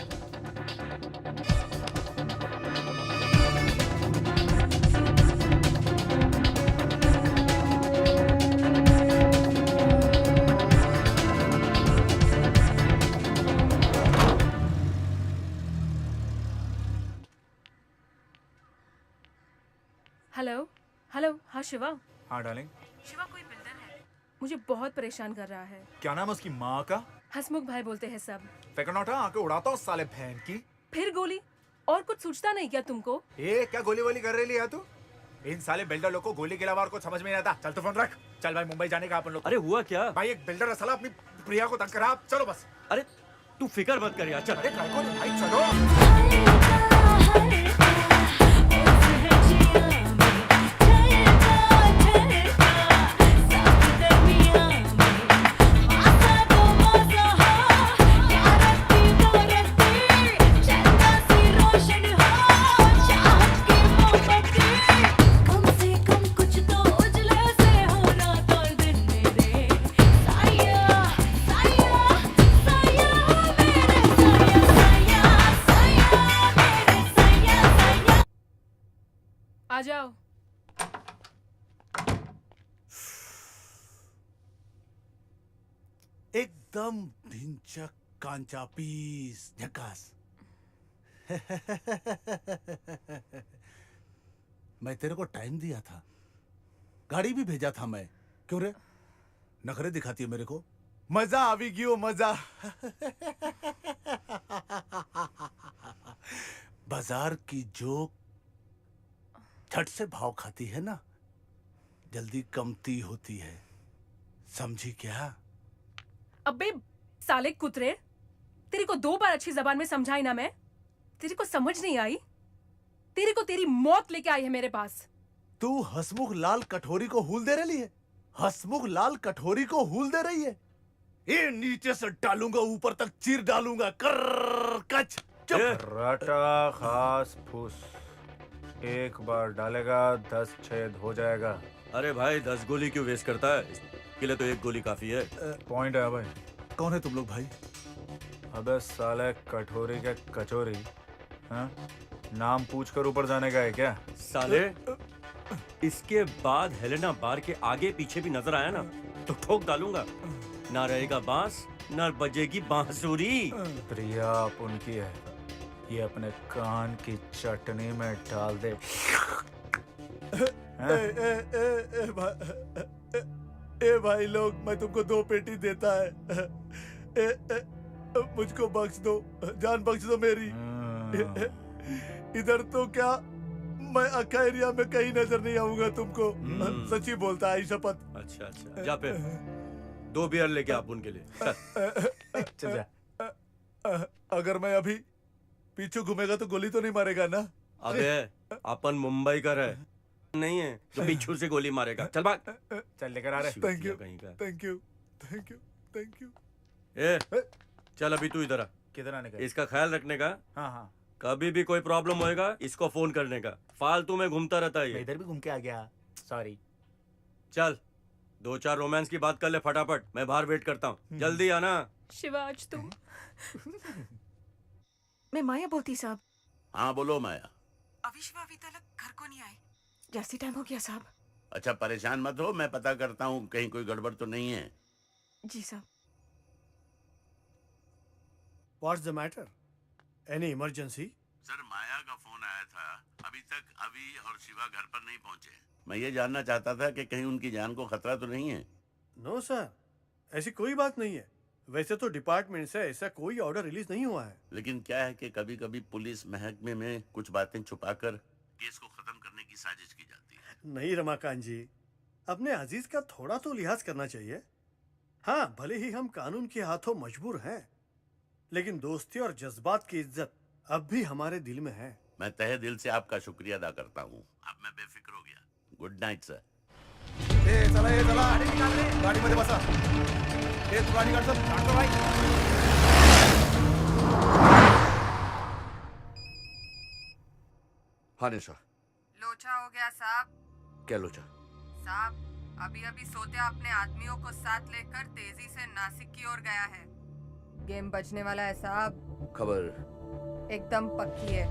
Hello hello. हाँ शिवा। हाँ डार्लिंग। शिवा, कोई बिल्डर है, मुझे बहुत परेशान कर रहा है। क्या नाम है उसकी माँ का? हसमुख भाई बोलते हैं सब। फेंकनौटा आके उड़ाता हूँ साले बहन की। फिर गोली? और कुछ सूझता नहीं क्या तुमको? ये क्या गोली वोली कर रही है तू? इन साले बिल्डर लोग को गोली के अलावा और कुछ समझ में नहीं आता। चल तो फोन रख। चल भाई, मुंबई जाने का अपन लोग। अरे हुआ क्या? भाई एक बिल्डर है साला, अपनी प्रिया को तंग करा। चलो बस। अरे तू फिक्र मत कर यार, चल। अरे भाई चलो। आ जाओ। एकदम ढिंचक कांचा पीस झकास। मैं तेरे को टाइम दिया था, गाड़ी भी भेजा था मैं। क्यों रे नखरे दिखाती है मेरे को? मजा आवी गयो मजा। बाजार की जोक झट से भाव खाती है ना, जल्दी कमती होती है, समझी क्या? अबे साले कुतरे, तेरी को 2 बार अच्छी जबान में समझाई ना मैं? तेरी को समझ नहीं आई? तेरी को तेरी मौत लेके आई है मेरे पास। तू हसमुख लाल कठोरी को हूल दे रही है। हसमुख लाल कठोरी को हूल दे रही है। ये नीचे से डालूंगा, ऊपर तक चीर डालूंगा। कर कच चुप। रटा खास फूस, एक बार डालेगा 10 छेद हो जाएगा। अरे भाई 10 गोली क्यों वेस्ट करता है? इसके लिए तो 1 गोली काफी है। पॉइंट है भाई। कौन है तुम लोग भाई? अबे साले कठोरी के कचोरी, हाँ? नाम पूछ कर ऊपर जाने का है क्या? साले इसके बाद हेलेना बार के आगे पीछे भी नजर आया ना तो ठोक डालूंगा। ना रहेगा बांस, ना बजेगी बांसुरी। प्रिया उनकी है, ये अपने कान की चटनी में डाल दे। ए भाई लोग, मैं तुमको 2 पेटी देता है। मुझको बख्श दो, जान बख्श दो मेरी। इधर तो क्या, मैं अक्का एरिया में कहीं नजर नहीं आऊंगा तुमको। सच्ची बोलता है, शपथ। अच्छा अच्छा, जा पे 2 बियर लेके आप उनके लिए। चल जा। अगर मैं अभी पीछे घूमेगा तो गोली तो नहीं मारेगा ना? अबे अपन मुंबई का है नहीं है तो पीछू से गोली मारेगा। चल भाग। चल लेकर आ रहे। थैंक यू कहीं का। Thank you thank you thank you. ए चल अभी तू इधर आ। किधर आने का? इसका ख्याल रखने का। हाँ हाँ। कभी भी कोई प्रॉब्लम होएगा इसको फोन करने का। फालतू में घूमता रहता है मैं ये। इधर भी घूम के आ गया, सॉरी। चल 2-4 रोमांस की बात कर ले फटाफट, मैं बाहर वेट करता हूँ। जल्दी आना। शिवा आज तुम। मैं माया बोलती साहब। हाँ बोलो माया। अभी शिवा अभी तक घर को नहीं आए, जैसे टाइम हो गया साहब। अच्छा परेशान मत हो, मैं पता करता हूँ कहीं कोई गड़बड़ तो नहीं है। जी साहब। What's the matter? Any emergency? Sir Maya का फोन आया था, अभी तक अभी और शिवा घर पर नहीं पहुंचे। मैं ये जानना चाहता था कि कहीं उनकी जान को खतरा तो नहीं है। नो सर, ऐसी कोई बात नहीं है। वैसे तो डिपार्टमेंट से ऐसा कोई ऑर्डर रिलीज नहीं हुआ है। लेकिन क्या है कि कभी कभी पुलिस महकमे में कुछ बातें छुपाकर केस को खत्म करने की साजिश की जाती है। नहीं रमाकांत जी, अपने अजीज का थोड़ा तो लिहाज करना चाहिए। हाँ, भले ही हम कानून के हाथों मजबूर हैं, लेकिन दोस्ती और जज्बात की इज्जत अब भी हमारे दिल में है। मैं तहे दिल से आपका शुक्रिया अदा करता हूँ। अब मैं बेफिक्र हो गया। Good night sir. चला गाड़ी मध्ये बसा। तू गाडी काढ सर। काढतो भाई। हाँ निशा। लोचा हो गया साहब। क्या लोचा? साहब, अभी अभी सोत्या अपने आदमियों को साथ लेकर तेजी से नासिक की ओर गया है। गेम बजने वाला है साहब। खबर एकदम पक्की है।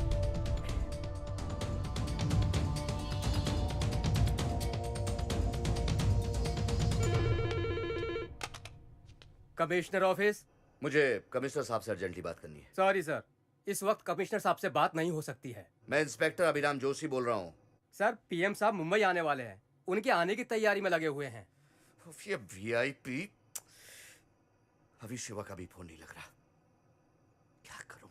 Commissioner office. मुझे कमिश्नर साहब से अर्जेंटली बात करनी है। सॉरी सर, इस वक्त कमिश्नर साहब से बात नहीं हो सकती है। मैं इंस्पेक्टर अभिराम जोशी बोल रहा हूँ। सर, पीएम साहब मुंबई आने वाले हैं, उनके आने की तैयारी में लगे हुए हैं। ये वीआईपी। अभी शिवा का भी फोन नहीं लग रहा, क्या करूं?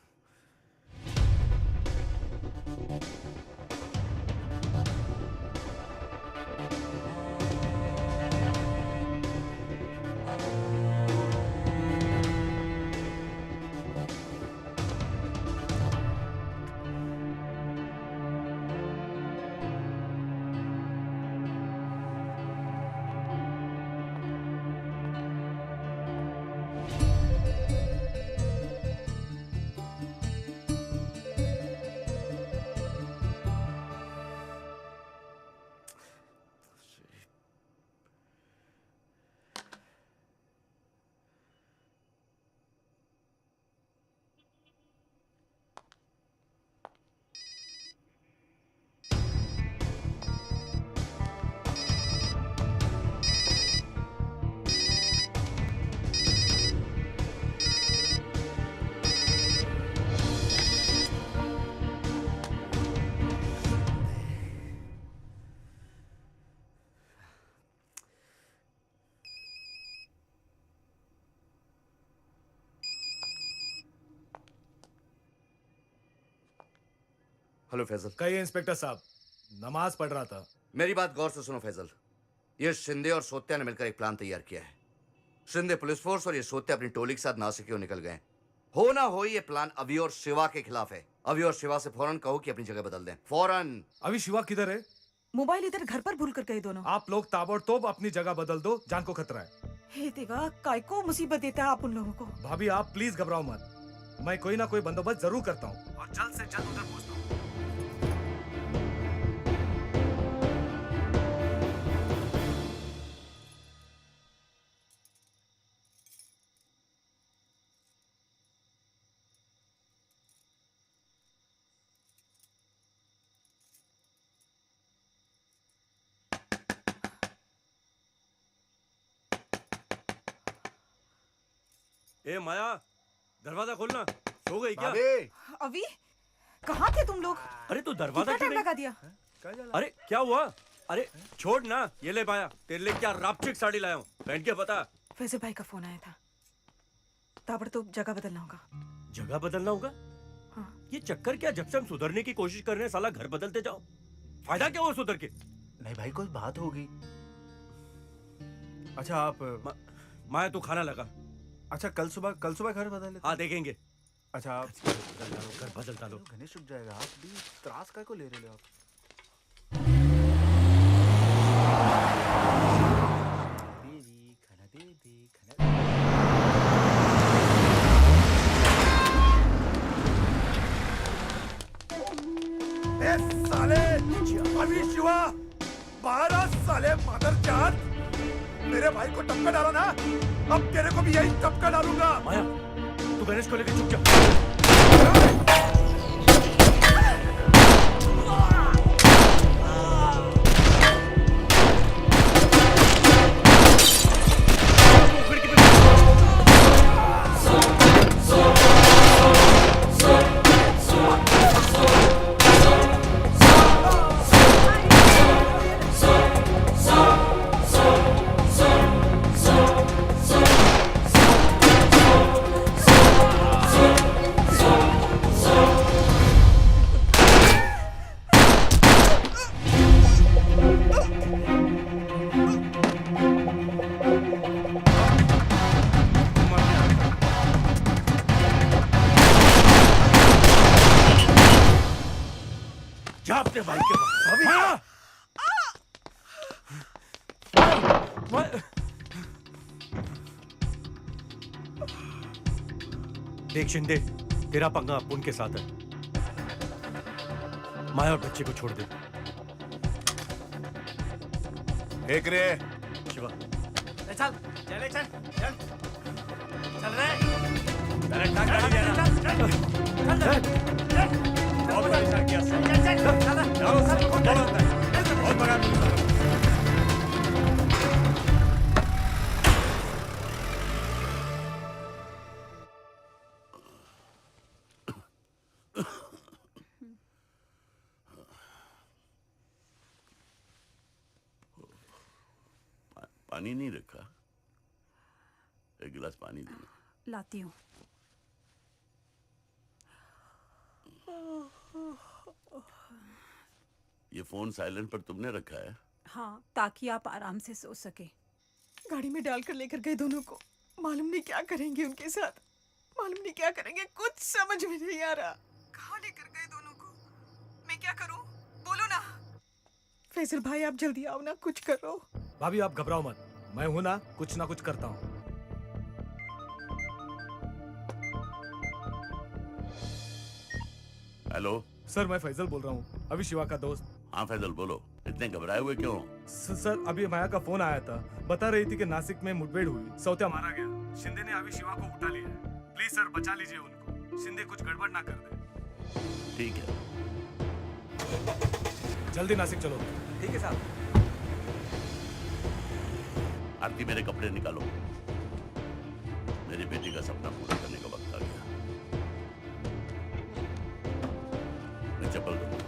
हेलो फैजल। कहिए इंस्पेक्टर साहब, नमाज पढ़ रहा था। मेरी बात गौर से सुनो फैजल। ये शिंदे और सोत्या ने मिलकर एक प्लान तैयार किया है। शिंदे पुलिस फोर्स और ये सोत्या अपनी टोली के साथ नासिक की ओर निकल गए। हो ना हो ये प्लान अभी और शिवा के खिलाफ है। अभी और शिवा से फौरन कहो कि अपनी जगह बदल दें, फौरन। अभी शिवा किधर है? मोबाइल इधर घर पर भूल कर गए दोनों। आप लोग ताबड़तोब अपनी जगह बदल दो, जान को खतरा है। हे देवा, काय को मुसीबत देता है आप उन लोगों को। भाभी आप प्लीज घबराओ मत, मैं कोई ना कोई बंदोबस्त जरूर करता हूँ और जल्द से जल्द उधर पहुँचता हूँ। ए माया, दरवाजा खोलना। सो गई क्या? अभी कहाँ थे तुम लोग? अरे तू दरवाजा क्यों टाइम लगा दिया? अरे क्या हुआ? अरे छोड़ ना, ये ले माया, तेरे लिए क्या रापचिक साड़ी लाया हूँ, पहन के बता। फैजल भाई का फोन आया था, ताबड़तोब जगह बदलना होगा। जगह बदलना होगा? हाँ। ये चक्कर क्या? जब से हम सुधरने की कोशिश कर रहे हैं साला घर बदलते जाओ। फायदा क्या हुआ सुधर के? नहीं भाई, कोई बात होगी। अच्छा आप माया तू खाना लगा। अच्छा कल सुबह घर बदल लेते। हाँ देखेंगे। अच्छा आप घर बदल डालो। गणेश रुक जाएगा, आप भी त्रास काय को ले रहे हो आप? साले अभी शिवा 12 साले मदरजात, मेरे भाई को टपका डाला ना, अब तेरे को भी यही टपका डालूंगा। माया तू गणेश को लेकर चुप जा। अपने भाई के पास। अभी देख शिंदे, तेरा पंगा अपुन के साथ है। माया और बच्चे को छोड़ दे। एक रे शिवा, चल चले चल चल चल रे बहुत परेशान किया। बहुत बड़ा पानी नहीं रखा, एक गिलास पानी देना। लाती हूँ। ये फोन साइलेंट पर तुमने रखा है? हाँ, ताकि आप आराम से सो सके। गाड़ी में डालकर लेकर गए दोनों को। मालूम नहीं क्या करेंगे उनके साथ, मालूम नहीं क्या करेंगे, कुछ समझ में नहीं आ रहा। कहाँ लेकर गए दोनों को? मैं क्या करूँ, बोलो ना। फैजल भाई आप जल्दी आओ ना, कुछ करो। भाभी आप घबराओ मत, मैं हूं ना कुछ करता हूँ। हेलो सर, मैं फैजल बोल रहा हूँ, अभी शिवा का दोस्त। हाँ फैजल बोलो, इतने घबराए हुए क्यों? सर अभी माया का फोन आया था, बता रही थी कि नासिक में मुठभेड़ हुई, सौत्या मारा गया। शिंदे ने अभी शिवा को उठा लिया है। प्लीज सर बचा लीजिए उनको, शिंदे कुछ गड़बड़ ना कर दे। ठीक है, जल्दी नासिक चलो। ठीक है साहब। आरती मेरे कपड़े निकालो, मेरी बेटी का सपना पूरा करने का वक्त आ गया। मैं चप्पल दो।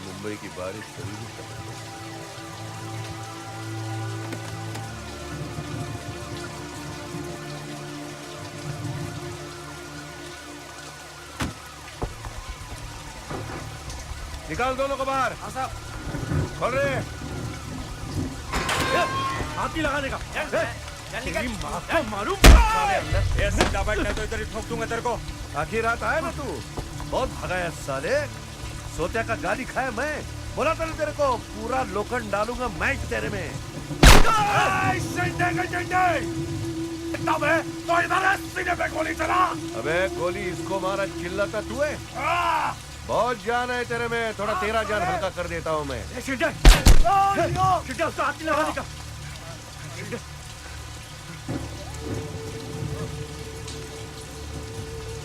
मुंबई की बारिश कभी भी खत्म नहीं। निकाल दोनों को बाहर। हाँ साहब। खोल रहे। हाथ ही लगाने का। तेरी माँ को मारूं। ये सीधा बैठना तो इधर ही ठोक दूंगा तेरे को। आखिर रात आया ना तू, बहुत भगाया साले। सोत्या का गाली खाया मैं, बोला था तेरे को पूरा लोखंड डालूंगा मैं तेरे में। तो इधर सीने पे गोली चला। अबे गोली इसको मारा, चिल्लाता तू है। बहुत जान है तेरे में, थोड़ा तेरा जान हल्का कर देता हूँ मैं। उसका हाथ लगाने का।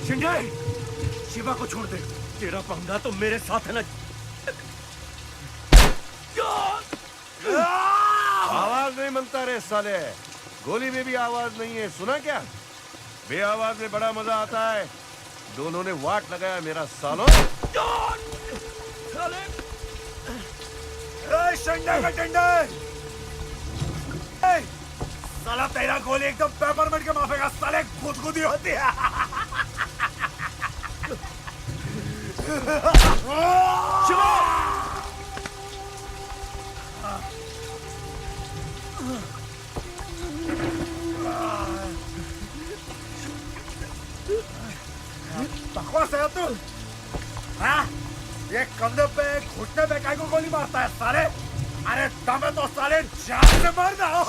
शिंदे, शिवा को छोड़ दे, तेरा पंगा तो मेरे साथ है ना। आवाज नहीं मनता रे साले, गोली में भी आवाज नहीं है, सुना क्या? बे आवाज में बड़ा मजा आता है। दोनों ने वाट लगाया मेरा सालों। साला तेरा गोली एकदम पेपरमेंट के माफेगा साले, गुदगुदी होती है। बकवास है तू। हाँ? ये कंधे पे घुटने पे काय को गोली मारता है साले? अरे दमे तो साले जान से मरना हो।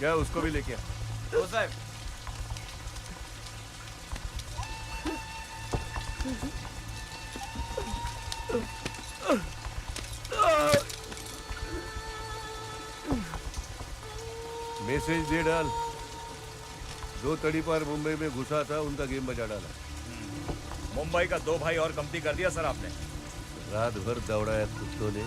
क्या उसको भी लेके आ? ओ साहब। मैसेज दे डाल। दो तड़ी पार मुंबई में घुसा था, उनका गेम बजा डाला। मुंबई का 2 भाई और कमती कर दिया सर आपने। रात भर दौड़ाया कुत्तों ने।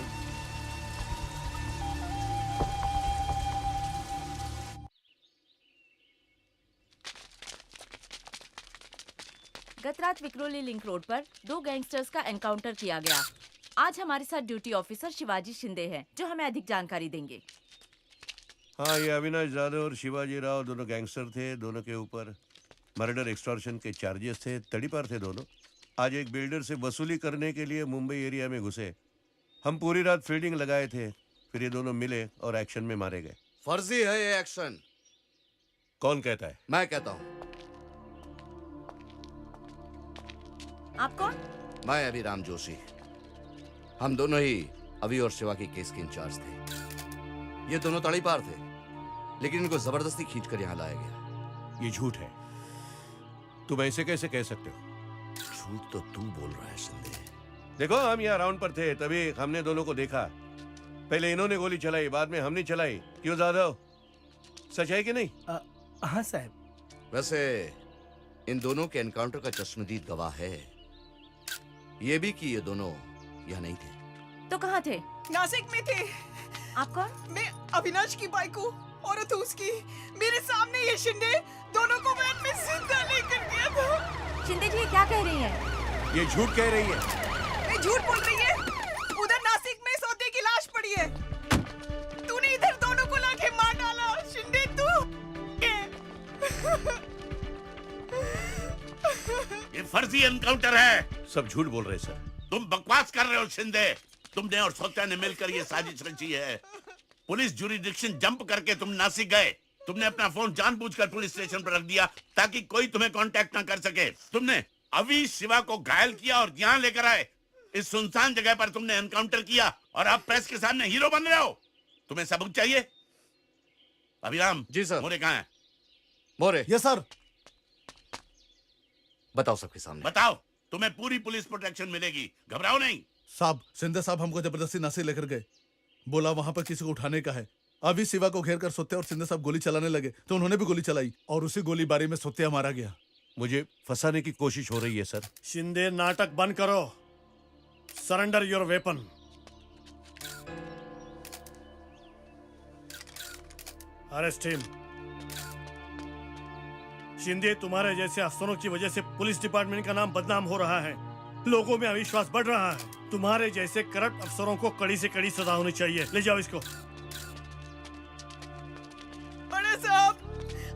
गत रात विक्रोली लिंक रोड पर 2 गैंगस्टर्स का एनकाउंटर किया गया। आज हमारे साथ ड्यूटी ऑफिसर शिवाजी शिंदे हैं, जो हमें अधिक जानकारी देंगे। हाँ, ये अविनाश जाधव और शिवाजी राव दोनों गैंगस्टर थे। दोनों के ऊपर मर्डर एक्सटॉर्शन के चार्जेस थे। तड़ीपार थे दोनों। आज एक बिल्डर से वसूली करने के लिए मुंबई एरिया में घुसे। हम पूरी रात फील्डिंग लगाए थे, फिर ये दोनों मिले और एक्शन में मारे गए। फर्जी है ये एक्शन। कौन कहता है? मैं कहता हूँ। आप कौन? मैं अभिराम जोशी। हम दोनों ही अभी और शिवा की केस के इंचार्ज थे। ये दोनों तड़ीपार थे, लेकिन इनको जबरदस्ती खींचकर यहाँ लाया गया। ये झूठ है। तुम ऐसे कैसे कह सकते हो? झूठ तो तू बोल रहा है शिंदे। देखो, हम यहाँ राउंड पर थे, तभी हमने दोनों को देखा। पहले इन्होंने गोली चलाई, बाद में हमने चलाई। क्यों जाधव, सच है कि नहीं? हाँ साहब। वैसे इन दोनों के एनकाउंटर का चश्मदीद गवाह है ये भी कि ये दोनों यहाँ नहीं थे। तो कहाँ थे? नासिक में थे। आप कौन? मैं अविनाश की बाइक हूँ, औरत हूँ उसकी। मेरे सामने ये शिंदे दोनों को वैन में जिंदा लेकर गया था। शिंदे जी, ये क्या कह रही हैं? ये झूठ कह रही है। मैं झूठ बोल रही है। उधर नासिक में सौते की लाश पड़ी है। तूने इधर दोनों को लाके मार डाला शिंदे, तू। ये फर्जी एनकाउंटर है। सब झूठ बोल रहे सर। तुम बकवास कर रहे हो शिंदे। तुमने और सोत्या ने मिलकर ये साजिश रची है। पुलिस जुरिडिक्शन जंप करके तुम नासिक गए। तुमने अपना फोन जानबूझकर पुलिस स्टेशन पर रख दिया ताकि कोई तुम्हें कांटेक्ट ना कर सके। तुमने अभी शिवा को घायल किया और यहाँ लेकर आए। इस सुनसान जगह पर तुमने एनकाउंटर किया और आप प्रेस के सामने हीरो बन रहे हो। तुम्हें सबूत चाहिए? अभिराम। जी सर। मोरे कहाँ है? मोरे। Yes sir. बताओ सबके सामने। बताओ। तुम्हें पूरी पुलिस प्रोटेक्शन मिलेगी, घबराओ नहीं। साहब, शिंदे साहब हमको जबरदस्ती नासिक लेकर गए। बोला वहां पर किसी को उठाने का है। अभी शिवा को घेर कर सोत्या और शिंदे साहब गोली चलाने लगे तो उन्होंने भी गोली चलाई और उसी गोलीबारी में सोत्या मारा गया। मुझे फंसाने की कोशिश हो रही है सर। शिंदे, नाटक बंद करो। Surrender your weapon. Arrest him. Shinde, तुम्हारे जैसे अफसरों की वजह से पुलिस डिपार्टमेंट का नाम बदनाम हो रहा है। लोगों में अविश्वास बढ़ रहा है। तुम्हारे जैसे करप्ट अफसरों को कड़ी से कड़ी सजा होनी चाहिए। ले जाओ इसको। बड़े साहब,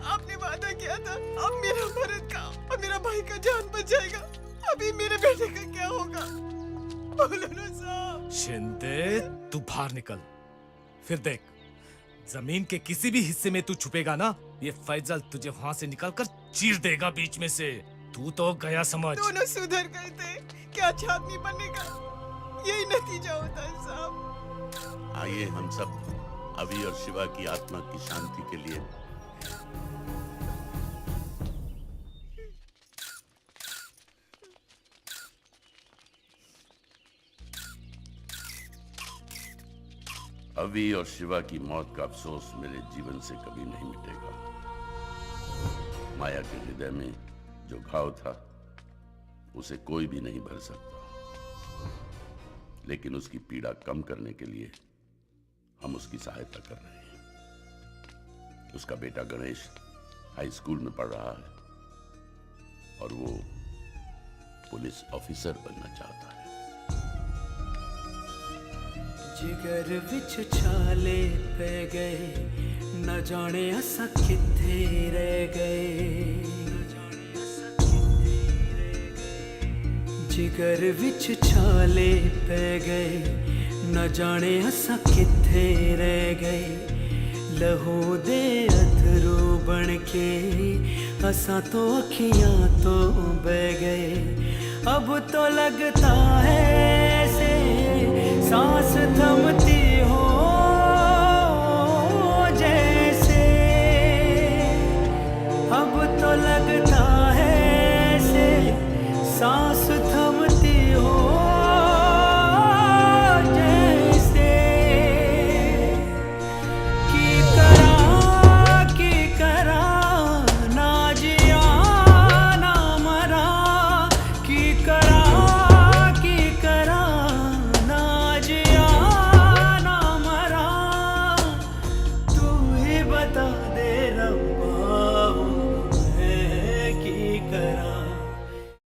आपने वादा किया था अब मेरा भरत का और मेरा भाई का जान बचाएगा। अभी मेरे बेटे का क्या होगा? बोलो ना साहब। शिंदे, तू बाहर निकल। फिर देख, जमीन के किसी भी हिस्से में तू छुपेगा ना, ये फैजल तुझे वहां से निकालकर चीर देगा बीच में से। तू तो गया समझ। दोनों सुधर गए थे, क्या अच्छा आदमी बनने का यही नतीजा होता है साहब। आइए हम सब अभी और शिवा की आत्मा की शांति के लिए अभी और शिवा की मौत का अफसोस मेरे जीवन से कभी नहीं मिटेगा। माया के हृदय में जो घाव था उसे कोई भी नहीं भर सकता, लेकिन उसकी पीड़ा कम करने के लिए हम उसकी सहायता कर रहे हैं। उसका बेटा गणेश हाई स्कूल में पढ़ रहा है और वो पुलिस ऑफिसर बनना चाहता है। जिगर विच छाले पे गए, न जाने असा किथे रह गए। जिगर विच छाले पे गए, न जाने असा किथे रह गए। लहू दे अथरू बन के असा तो अखियां तो बह गए। अब तो लगता है ऐसे सांस थमती हो